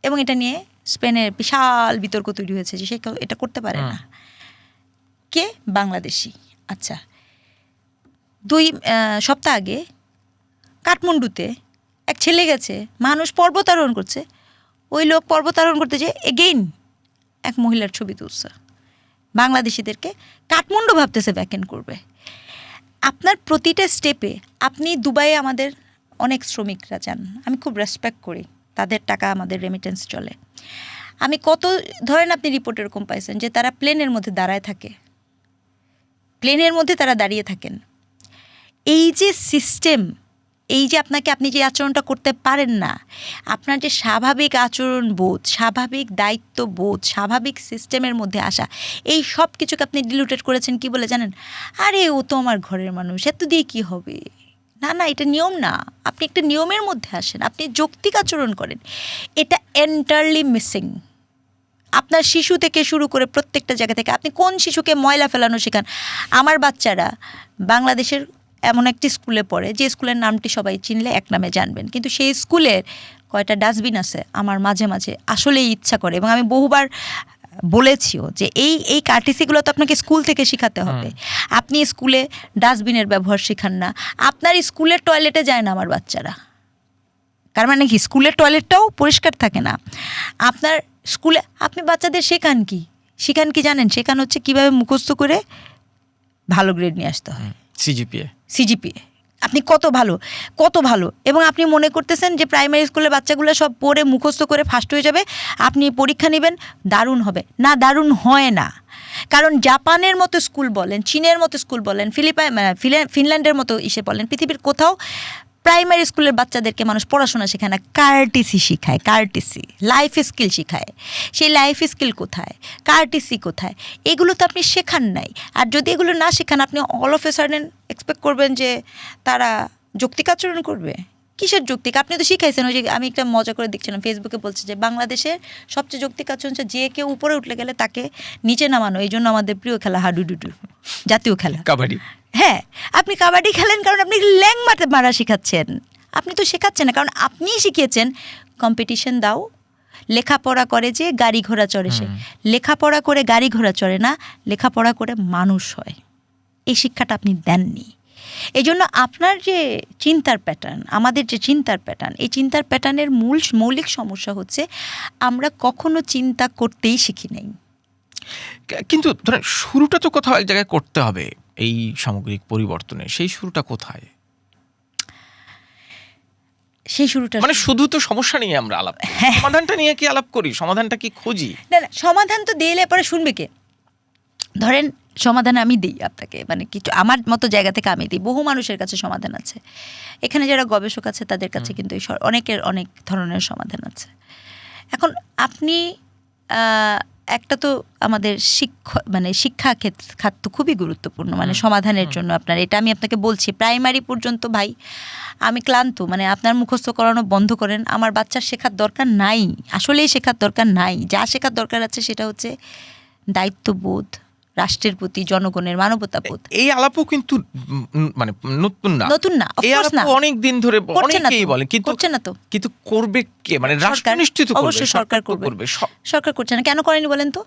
Speaker 1: এবং এটা নিয়ে স্পেনের বিশাল বিতর্ক তৈরি হয়েছে যে সে এটা করতে পারে না। কে? বাংলাদেশি। আচ্ছা, 2 সপ্তাহ আগে কাঠমান্ডুতে এক ছেলে গেছে, মানুষ পর্বতারোহণ করছে, ওই লোক পর্বতারোহণ করতে যেয়ে এগেইন এক মহিলার ছবি তুলছে। বাংলাদেশিদেরকে কাঠমান্ডু ভাবতেছে ব্যাকএন্ড করবে। আপনার প্রতিটা স্টেপে, আপনি দুবাইয়ে আমাদের অনেক শ্রমিকরা যান, আমি খুব রেসপেক্ট করি, তাদের টাকা আমাদের রেমিটেন্স চলে। আমি ধরেন আপনি রিপোর্ট এরকম পাইছেন যে তারা প্লেনের মধ্যে তারা দাঁড়িয়ে থাকেন। এই যে সিস্টেম, এই যে আপনি যে আচরণটা করতে পারেন না, আপনার যে স্বাভাবিক আচরণ বোধ, স্বাভাবিক দায়িত্ব বোধ, স্বাভাবিক সিস্টেমের মধ্যে আসা, এই সব কিছুকে আপনি ডিলুটেড করেছেন কি বলে জানেন? আরে ও তো আমার ঘরের মানুষ, এত দিয়ে কি হবে? না, এটা নিয়ম না। আপনি একটা নিয়মের মধ্যে আসেন, আপনি যৌক্তিক আচরণ করেন। এটা এন্টারলি মিসিং। আপনার শিশু থেকে শুরু করে প্রত্যেকটা জায়গা থেকে, আপনি কোন শিশুকে ময়লা ফেলানো শেখান? আমার বাচ্চারা বাংলাদেশের এমন একটি স্কুলে পড়ে যে স্কুলের নামটি সবাই চিনলে এক নামে জানবেন, কিন্তু সেই স্কুলের কয়টা ডাস্টবিন আছে আমার মাঝে মাঝে আসলেই ইচ্ছা করে, এবং আমি বহুবার বলেছিও যে এই কার্টিসিগুলো তো আপনাকে স্কুল থেকে শেখাতে হবে। আপনি স্কুলে ডাস্টবিনের ব্যবহার শেখান না, আপনার স্কুলের টয়লেটে যায় না আমার বাচ্চারা, তার মানে কি স্কুলের টয়লেটটাও পরিষ্কার থাকে না। আপনার স্কুলে আপনি বাচ্চাদের শেখান কি জানেন? শেখান হচ্ছে কীভাবে মুখস্থ করে ভালো গ্রেড নিয়ে আসতে হয়, সিজিপিএ আপনি কত ভালো, এবং আপনি মনে করতেছেন যে প্রাইমারি স্কুলের বাচ্চাগুলো সব পড়ে মুখস্থ করে ফার্স্ট হয়ে যাবে, আপনি পরীক্ষা নেবেন দারুণ হবে না, দারুণ হয় না। কারণ জাপানের মতো স্কুল বলেন, চীনের মতো স্কুল বলেন, ফিনল্যান্ডের মতো বলেন, পৃথিবীর কোথাও প্রাইমারি স্কুলের বাচ্চাদেরকে মানুষ পড়াশোনা শেখায় না, কার্টিসি শেখায়, কার্টিসি লাইফ স্কিল শেখায়। সেই লাইফ স্কিল কোথায়, কার্টিসি কোথায়? এগুলো তো আপনি শেখান নাই। আর যদি এগুলো না শেখান, আপনি all of a sudden expect করবেন যে তারা যৌক্তিক আচরণ করবে। কিসের যৌক্তিক? আপনি তো শিখাইছেন। ওই যে আমি একটা মজা করে দেখছিলাম, ফেসবুকে বলছে যে বাংলাদেশের সবচেয়ে যৌক্তিক আচরণ হচ্ছে যে কেউ উপরে উঠলে গেলে তাকে নিচে নামানো। এই জন্য আমাদের প্রিয় খেলা হাডুডুডু, জাতীয় খেলা কাবাডি। হ্যাঁ, আপনি কাবাডি খেলেন কারণ আপনি ল্যাং মারা শেখাচ্ছেন। আপনি তো শেখাচ্ছেন না, কারণ আপনিই শিখিয়েছেন কম্পিটিশন দাও, লেখাপড়া করে যে গাড়ি ঘোড়া চড়ে। সে লেখাপড়া করে গাড়ি ঘোড়া চড়ে না, লেখাপড়া করে মানুষ হয়। এই শিক্ষাটা আপনি দেননি। এই জন্য আপনার যে চিন্তার প্যাটার্ন, আমাদের যে চিন্তার প্যাটার্ন, এই চিন্তার প্যাটার্নের মৌলিক সমস্যা হচ্ছে আমরা কখনো চিন্তা করতেই শিখি নাই।
Speaker 2: কিন্তু ধরেন শুরুটা তো কোথাও এক জায়গায় করতে হবে এই সামগ্রিক পরিবর্তনে, সেই শুরুটা কোথায়? সেই শুরুটা মানে শুধু তো সমস্যা নিয়ে আমরা আলাপ, সমাধানটা নিয়ে কি আলাপ করি? সমাধানটা কি খুঁজি?
Speaker 1: না, সমাধান তো দিলে পরে শুনবে কে? ধরেন সমাধান আমি দিই আপনাকে, মানে কিছু আমার মতো জায়গা থেকে আমি দিই। বহু মানুষের কাছে সমাধান আছে, এখানে যারা গবেষক আছে তাদের কাছে কিন্তু অনেকের অনেক ধরনের সমাধান আছে। এখন আপনি একটা তো আমাদের শিক্ষা খাত তো খুবই গুরুত্বপূর্ণ, মানে সমাধানের জন্য আপনার। এটা আমি আপনাকে বলছি, প্রাইমারি পর্যন্ত ভাই আমি ক্লান্ত, মানে আপনার মুখস্থ করানো বন্ধ করেন। আমার বাচ্চার শেখার দরকার নাই, আসলেই শেখার দরকার নাই। যা শেখার দরকার আছে সেটা হচ্ছে দায়িত্ববোধ, রাষ্ট্রের প্রতি, জনগণের মানবতাবোধ।
Speaker 2: এই আলাপও কিন্তু মানে নতুন না, এই আলাপ অনেক দিন ধরে অনেকেই বলে, কিন্তু করবে কে? মানে রাষ্ট্র নিশ্চিত করবে,
Speaker 1: অবশ্যই সরকার করবে। সরকার করছে না, কেন করেনি বলেন তো?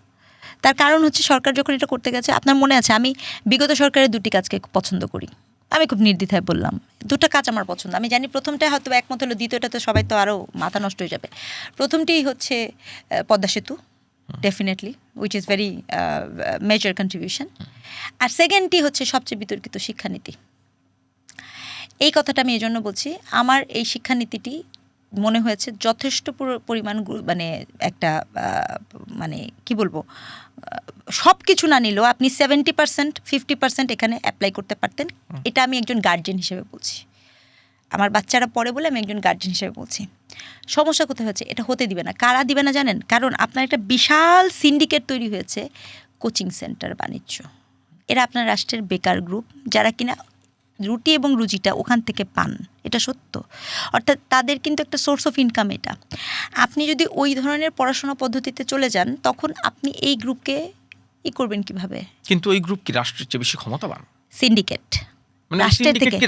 Speaker 1: তার কারণ হচ্ছে সরকার যখন এটা করতে গেছে, আপনার মনে আছে আমি বিগত সরকারের দুটি কাজকে পছন্দ করি। আমি খুব নির্দ্বিধায় বললাম দুটো কাজ আমার পছন্দ। আমি জানি প্রথমটা হয়তো একমত হলো, দ্বিতীয়টা তো সবাই তো আরও মাথা নষ্ট হয়ে যাবে। প্রথমটি হচ্ছে Padma Setu, definitely, which is very major contribution. আর সেকেন্ডটি হচ্ছে সবচেয়ে বিতর্কিত শিক্ষানীতি। এই কথাটা আমি এই জন্য বলছি, আমার এই শিক্ষানীতিটি মনে হয়েছে যথেষ্ট পরিমাণ, মানে একটা মানে কি বলবো, সব কিছু না নিলেও আপনি 70% 50% এখানে অ্যাপ্লাই করতে পারতেন। এটা আমি একজন গার্জিয়ান হিসেবে বলছি, আমার বাচ্চারা পড়ে বলে আমি একজন গার্জিয়ান হিসেবে বলছি। সমস্যা কোথায় হচ্ছে? এটা হতে দিবে না। কারা দিবে না জানেন? কারণ আপনার একটা বিশাল সিন্ডিকেট তৈরি হয়েছে, কোচিং সেন্টার বাণিজ্য। এরা আপনার রাষ্ট্রের বেকার গ্রুপ, যারা কিনা রুটি এবং রুজিটা ওখান থেকে পান, এটা সত্য। অর্থাৎ তাদের কিন্তু একটা সোর্স অফ ইনকাম এটা। আপনি যদি ওই ধরনের পড়াশোনা পদ্ধতিতে চলে যান, তখন আপনি এই গ্রুপকে করবেন কিভাবে?
Speaker 2: কিন্তু ওই গ্রুপ কি রাষ্ট্রের চেয়ে বেশি ক্ষমতাবান?
Speaker 1: সিন্ডিকেট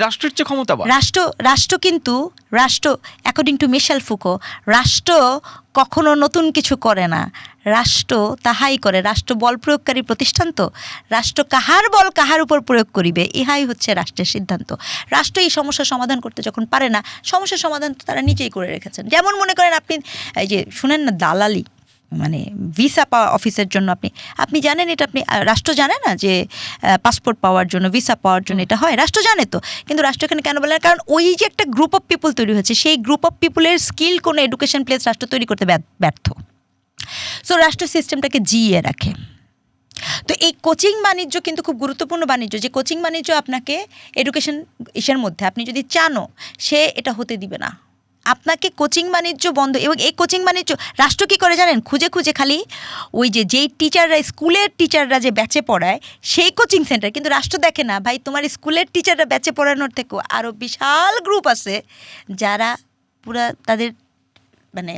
Speaker 2: রাষ্ট্রের চেয়ে ক্ষমতাবান।
Speaker 1: রাষ্ট্র কিন্তু অ্যাকর্ডিং টু মিশেল ফুকো, রাষ্ট্র কখনো নতুন কিছু করে না, রাষ্ট্র তাহাই করে। রাষ্ট্র বল প্রয়োগকারী প্রতিষ্ঠান, তো রাষ্ট্র কাহার বল কাহার উপর প্রয়োগ করিবে, ইহাই হচ্ছে রাষ্ট্রের সিদ্ধান্ত। রাষ্ট্র এই সমস্যার সমাধান করতে যখন পারে না, সমস্যার সমাধান তো তারা নিজেই করে রেখেছেন। যেমন মনে করেন আপনি এই যে শুনেন না, দালালি, মানে ভিসা পাওয়া অফিসের জন্য আপনি জানেন এটা, আপনি রাষ্ট্র জানে না যে পাসপোর্ট পাওয়ার জন্য, ভিসা পাওয়ার জন্য এটা হয়? রাষ্ট্র জানে তো, কিন্তু রাষ্ট্র এখানে কেন বলে না? কারণ ওই যে একটা গ্রুপ অফ পিপল তৈরি হয়েছে, সেই গ্রুপ অফ পিপলের স্কিল কোনো এডুকেশন প্লেস রাষ্ট্র তৈরি করতে ব্যর্থ। সো রাষ্ট্র সিস্টেমটাকে জিইয়ে রাখে। তো এই কোচিং বাণিজ্য কিন্তু খুব গুরুত্বপূর্ণ বাণিজ্য, যে কোচিং বাণিজ্য আপনাকে এডুকেশন ইসের মধ্যে আপনি যদি চানও, সে এটা হতে দিবে না। আপনাকে কোচিং বাণিজ্য বন্ধ। এবং এই কোচিং বাণিজ্য রাষ্ট্র কী করে জানেন? খুঁজে খালি ওই যেই টিচাররা, স্কুলের টিচাররা যে ব্যাচে পড়ায় সেই কোচিং সেন্টার, কিন্তু রাষ্ট্র দেখে না ভাই তোমার স্কুলের টিচাররা ব্যাচে পড়ানোর থেকেও আরও বিশাল গ্রুপ আছে যারা পুরা তাদের মানে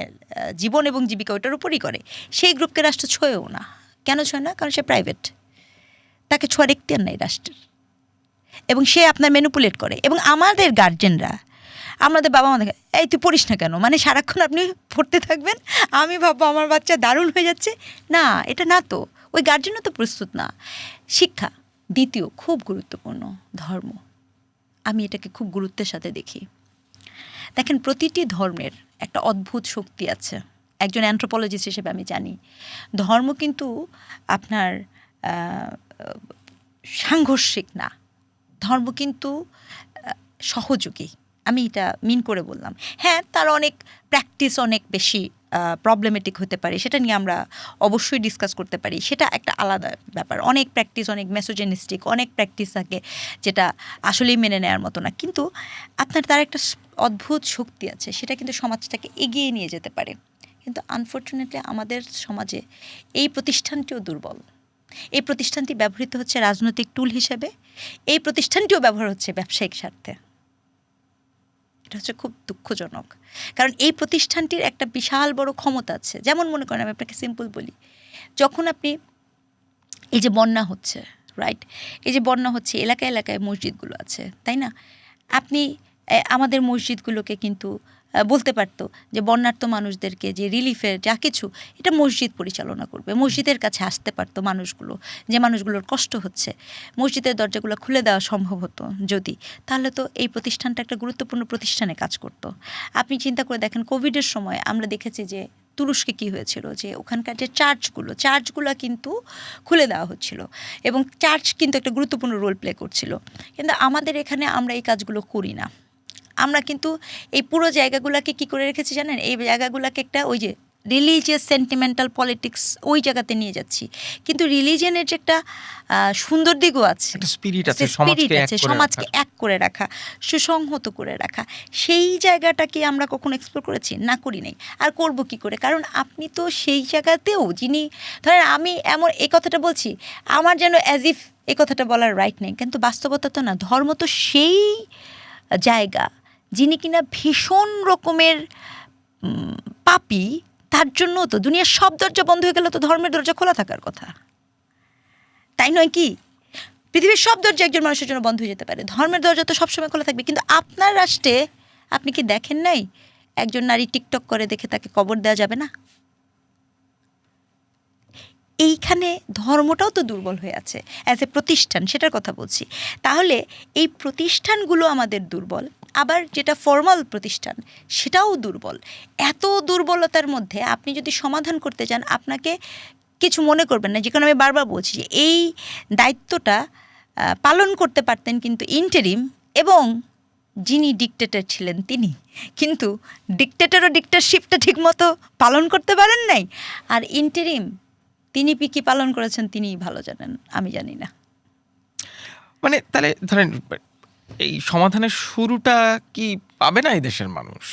Speaker 1: জীবন এবং জীবিকা ওটার উপরই করে। সেই গ্রুপকে রাষ্ট্র ছোঁয়েও না। কেন ছোঁয় না? কারণ সে প্রাইভেট, তাকে ছোঁয়ার এখতিয়ার নেই রাষ্ট্রের। এবং সে আপনার ম্যানিপুলেট করে। এবং আমাদের গার্জেনরা, আমাদের বাবা মা দেখে, এই তুই পড়িস না কেন, মানে সারাক্ষণ আপনি পড়তে থাকবেন, আমি ভাববো আমার বাচ্চা দারুণ হয়ে যাচ্ছে। না, এটা না, তো ওই গার্জেনও তো প্রস্তুত না। শিক্ষা দ্বিতীয় খুব গুরুত্বপূর্ণ, ধর্ম, আমি এটাকে খুব গুরুত্বের সাথে দেখি। দেখেন, প্রতিটি ধর্মের একটা অদ্ভুত শক্তি আছে। একজন অ্যানথ্রোপোলজিস্ট হিসেবে আমি জানি ধর্ম কিন্তু আপনার সাংঘর্ষিক না, ধর্ম কিন্তু সহযোগী। আমি এটা মিন করে বললাম। হ্যাঁ, তার অনেক প্র্যাকটিস অনেক বেশি প্রবলেমেটিক হতে পারে, সেটা নিয়ে আমরা অবশ্যই ডিসকাস করতে পারি, সেটা একটা আলাদা ব্যাপার। অনেক প্র্যাকটিস অনেক মেসোজেনিস্টিক, অনেক প্র্যাকটিস থাকে যেটা আসলেই মেনে নেওয়ার মতো না, কিন্তু আপনার তার একটা অদ্ভুত শক্তি আছে, সেটা কিন্তু সমাজটাকে এগিয়ে নিয়ে যেতে পারে। কিন্তু আনফর্চুনেটলি আমাদের সমাজে এই প্রতিষ্ঠানটিও দুর্বল। এই প্রতিষ্ঠানটি ব্যবহৃত হচ্ছে রাজনৈতিক টুল হিসেবে, এই প্রতিষ্ঠানটিও ব্যবহার হচ্ছে ব্যবসায়িক স্বার্থে। এটা হচ্ছে খুব দুঃখজনক, কারণ এই প্রতিষ্ঠানটির একটা বিশাল বড় ক্ষমতা আছে। যেমন মনে করেন, আমি আপনাকে সিম্পল বলি, যখন আপনি এই যে বন্যা হচ্ছে, রাইট, এই যে বন্যা হচ্ছে, এলাকায় এলাকায় মসজিদগুলো আছে, তাই না? আপনি আমাদের মসজিদগুলোকে কিন্তু বলতে পারতো যে বন্যার্ত মানুষদেরকে যে রিলিফের যা কিছু, এটা মসজিদ পরিচালনা করবে। মসজিদের কাছে আসতে পারতো মানুষগুলো, যে মানুষগুলোর কষ্ট হচ্ছে, মসজিদের দরজাগুলো খুলে দেওয়া সম্ভব হতো যদি, তাহলে তো এই প্রতিষ্ঠানটা একটা গুরুত্বপূর্ণ প্রতিষ্ঠানে কাজ করতো। আপনি চিন্তা করে দেখেন, কোভিডের সময় আমরা দেখেছি যে তুরস্কে কী হয়েছিল, যে ওখানকার যে চার্চগুলো কিন্তু খুলে দেওয়া হচ্ছিল, এবং চার্চ কিন্তু একটা গুরুত্বপূর্ণ রোল প্লে করছিল। কিন্তু আমাদের এখানে আমরা এই কাজগুলো করি না। আমরা কিন্তু এই পুরো জায়গাগুলোকে কী করে রেখেছি জানেন? এই জায়গাগুলোকে একটা ওই যে রিলিজিয়াস সেন্টিমেন্টাল পলিটিক্স ওই জায়গাতে নিয়ে যাচ্ছি। কিন্তু রিলিজিয়নের যে একটা সুন্দর দিকও আছে,
Speaker 2: স্পিরিট আছে,
Speaker 1: সমাজকে এক করে রাখা, সুসংহত করে রাখা, সেই জায়গাটাকে আমরা কখনো এক্সপ্লোর করেছি না? করি নাই। আর করব কি করে? কারণ আপনি তো সেই জায়গাতেও, যিনি ধরেন আমি এমন এই কথাটা বলছি, আমার যেন অ্যাজ ইফ এই কথাটা বলার রাইট নেই, কিন্তু বাস্তবতা তো না। ধর্ম তো সেই জায়গা, যিনি কিনা ভীষণ রকমের পাপী, তার জন্য তো দুনিয়ার সব দরজা বন্ধ হয়ে গেলে তো ধর্মের দরজা খোলা থাকার কথা, তাই নয় কি? পৃথিবীর সব দরজা একজন মানুষের জন্য বন্ধ হয়ে যেতে পারে, ধর্মের দরজা তো সবসময় খোলা থাকবে। কিন্তু আপনার রাষ্ট্রে আপনি কি দেখেন নাই, একজন নারী টিকটক করে দেখে তাকে কবর দেওয়া যাবে না? এইখানে ধর্মটাও তো দুর্বল হয়ে আছে অ্যাজ এ প্রতিষ্ঠান, সেটার কথা বলছি। তাহলে এই প্রতিষ্ঠানগুলো আমাদের দুর্বল, আবার যেটা ফর্মাল প্রতিষ্ঠান সেটাও দুর্বল। এত দুর্বলতার মধ্যে আপনি যদি সমাধান করতে চান, আপনাকে কিছু মনে করবেন না, যে কারণে আমি বারবার বলছি যে এই দায়িত্বটা পালন করতে পারতেন কিন্তু ইন্টারিম, এবং যিনি ডিকটেটর ছিলেন তিনি কিন্তু ডিকটেটর ও ডিকটেটরশিপটা ঠিকমতো পালন করতে পারেন নাই। আর ইন্টারিম তিনি কি পালন করেছেন তিনিই ভালো জানেন, আমি জানি না।
Speaker 2: মানে তাহলে ধরেন এই সমাধানের শুরুটা কি পাবে না এই দেশের মানুষ?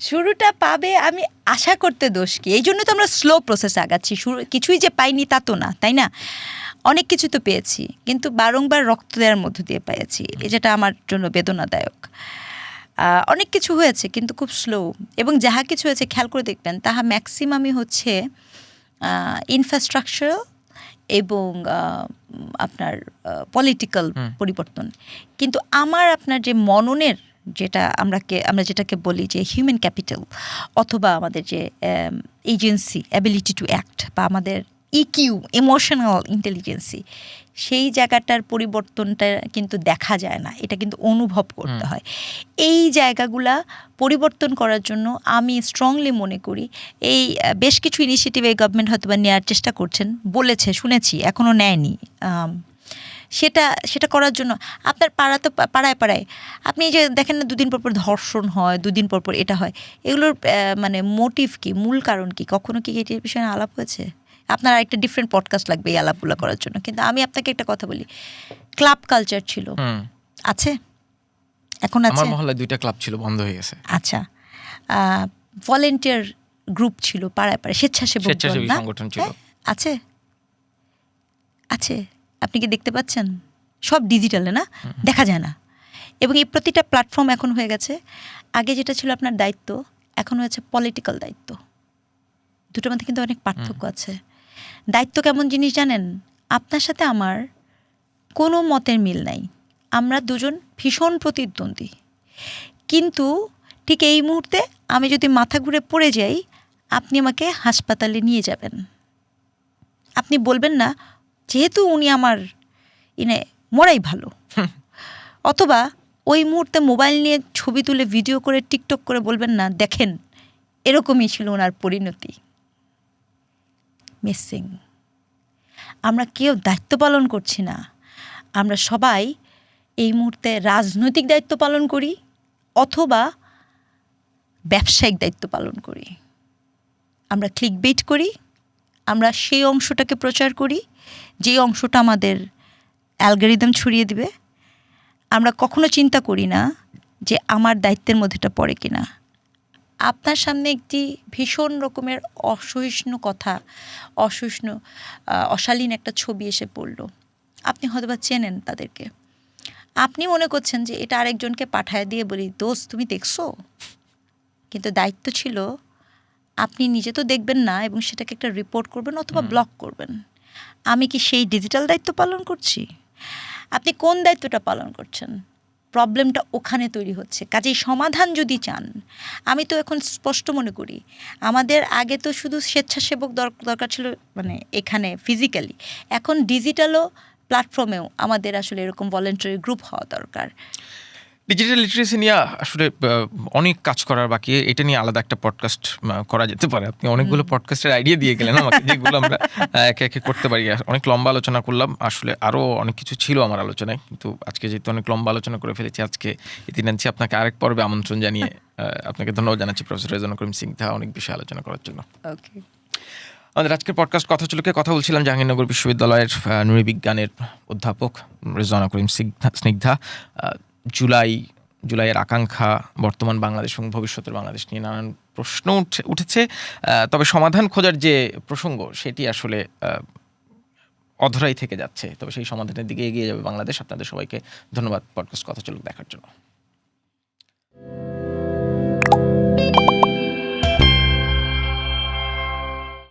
Speaker 1: শুরুটা পাবে, আমি আশা করতে দোষ কি? এই জন্য তো আমরা স্লো প্রসেসে আগাচ্ছি। কিছুই যে পাইনি তা তো না, তাই না? অনেক কিছু তো পেয়েছি, কিন্তু বারংবার রক্ত দেওয়ার মধ্য দিয়ে পেয়েছি, যেটা আমার জন্য বেদনাদায়ক। অনেক কিছু হয়েছে কিন্তু খুব স্লো, এবং যাহা কিছু হয়েছে খেয়াল করে দেখবেন, তাহা ম্যাক্সিমামই হচ্ছে ইনফ্রাস্ট্রাকচারাল এবং আপনার পলিটিক্যাল পরিবর্তন। কিন্তু আমার আপনার যে মননের, যেটা আমরা যেটাকে বলি যে হিউম্যান ক্যাপিটাল, অথবা আমাদের যে এজেন্সি, অ্যাবিলিটি টু অ্যাক্ট, বা আমাদের ইকিউ, ইমোশনাল ইন্টেলিজেন্সি, সেই জায়গাটার পরিবর্তনটা কিন্তু দেখা যায় না, এটা কিন্তু অনুভব করতে হয়। এই জায়গাগুলা পরিবর্তন করার জন্য আমি স্ট্রংলি মনে করি এই বেশ কিছু ইনিশিয়েটিভ এই গভর্নমেন্ট হয়তো বা নেওয়ার চেষ্টা করছেন, বলেছে, শুনেছি, এখনও নেয়নি। সেটা করার জন্য আপনার পাড়ায় আপনি যে দেখেন না, দুদিন পর ধর্ষণ হয়, দুদিন পর এটা হয়, এগুলোর মানে মোটিভ কি, মূল কারণ কি? কখনো কি এটির বিষয়ে আলাপ হয়েছে? আপনার একটা ডিফারেন্ট পডকাস্ট লাগবে এই আলাপগুলো করার জন্য। কিন্তু আমি আপনাকে একটা কথা বলি, ক্লাব কালচার ছিল, আছে, এখন আছে?
Speaker 2: আমার মহল্লায় 2টা ক্লাব ছিল, বন্ধ হয়ে গেছে।
Speaker 1: আচ্ছা, ভলেন্টিয়ার গ্রুপ ছিল পাড়ায়, স্বেচ্ছাসেবী
Speaker 2: সংগঠন ছিল,
Speaker 1: আছে। আপনি কি দেখতে পাচ্ছেন? সব ডিজিটালে না, দেখা যায় না। এবং এই প্রতিটা প্ল্যাটফর্ম এখন হয়ে গেছে, আগে যেটা ছিল আপনার দায়িত্ব, এখন হয়েছে পলিটিক্যাল দায়িত্ব। দুটোর মধ্যে কিন্তু অনেক পার্থক্য আছে। দায়িত্ব কেমন জিনিস জানেন? আপনার সাথে আমার কোনো মতের মিল নাই, আমরা দুজন ভীষণ প্রতিদ্বন্দ্বী। কিন্তু ঠিক এই মুহূর্তে আমি যদি মাথা ঘুরে পড়ে যাই, আপনি আমাকে হাসপাতালে নিয়ে যাবেন। আপনি বলবেন না যেহেতু উনি আমার মরাই ভালো, অথবা ওই মুহূর্তে মোবাইল নিয়ে ছবি তুলে ভিডিও করে টিকটক করে বলবেন না দেখেন এরকমই ছিল ওনার পরিণতি। মিসিং। আমরা কেউ দায়িত্ব পালন করছি না, আমরা সবাই এই মুহূর্তে রাজনৈতিক দায়িত্ব পালন করি অথবা ব্যবসায়িক দায়িত্ব পালন করি। আমরা ক্লিকবেট করি, আমরা সেই অংশটাকে প্রচার করি যে অংশটা আমাদের অ্যালগরিদম ছড়িয়ে দিবে। আমরা কখনো চিন্তা করি না যে আমার দায়িত্বের মধ্যে এটা পড়ে কিনা। আপনার সামনে একটি ভীষণ রকমের অসহিষ্ণু কথা, অশালীন একটা ছবি এসে পড়ল, আপনি হয়তোবা চেনেন তাদেরকে, আপনি মনে করছেন যে এটা আরেকজনকে পাঠায় দিয়ে বলি দোস্ত তুমি দেখছো, কিন্তু দায়িত্ব ছিল আপনি নিজে তো দেখবেন না এবং সেটাকে একটা রিপোর্ট করবেন অথবা ব্লক করবেন। আমি কি সেই ডিজিটাল দায়িত্ব পালন করছি? আপনি কোন দায়িত্বটা পালন করছেন? প্রবলেমটা ওখানে তৈরি হচ্ছে। কাজেই সমাধান যদি চান, আমি তো এখন স্পষ্ট মনে করি আমাদের আগে তো শুধু স্বেচ্ছাসেবক দরকার ছিল মানে এখানে ফিজিক্যালি, এখন ডিজিটালও প্ল্যাটফর্মেও আমাদের আসলে এরকম ভলেন্টারি গ্রুপ হওয়া দরকার।
Speaker 2: ডিজিটাল লিটারেসি নিয়ে আসলে অনেক কাজ করার বাকি, এটা নিয়ে আলাদা একটা পডকাস্ট করা যেতে পারে। আপনি অনেকগুলো পডকাস্টের আইডিয়া দিয়ে গেলেন আমাকে, যেগুলো আমরা একে একে করতে পারি। অনেক লম্বা আলোচনা করলাম, আসলে আরও অনেক কিছু ছিল আমার আলোচনায়, কিন্তু আজকে যেহেতু অনেক লম্বা আলোচনা করে ফেলেছি, আজকে ইতিনাঞ্চি আপনাকে আরেক পর্বে আমন্ত্রণ জানিয়ে আপনাকে ধন্যবাদ জানাচ্ছি প্রফেসর রেজওয়ানা করিম সিংহা অনেক বিষয়ে আলোচনা করার জন্য।
Speaker 1: ওকে,
Speaker 2: আমাদের আজকের পডকাস্ট কথা বলছিলাম জাহাঙ্গীরনগর বিশ্ববিদ্যালয়ের নৃবিজ্ঞানের অধ্যাপক রেজওয়ানা করিম স্নিগ্ধা। জুলাইয়ের আকাঙ্ক্ষা, বর্তমান বাংলাদেশ এবং ভবিষ্যতের বাংলাদেশ নিয়ে নানান প্রশ্ন উঠেছে, তবে সমাধান খোঁজার যে প্রসঙ্গ সেটি আসলে অধরাই থেকে যাচ্ছে, তবে সেই সমাধানের দিকে এগিয়ে যাবে বাংলাদেশ। আপনাদের সবাইকে ধন্যবাদ পডকাস্ট কথা চলুক দেখার জন্য।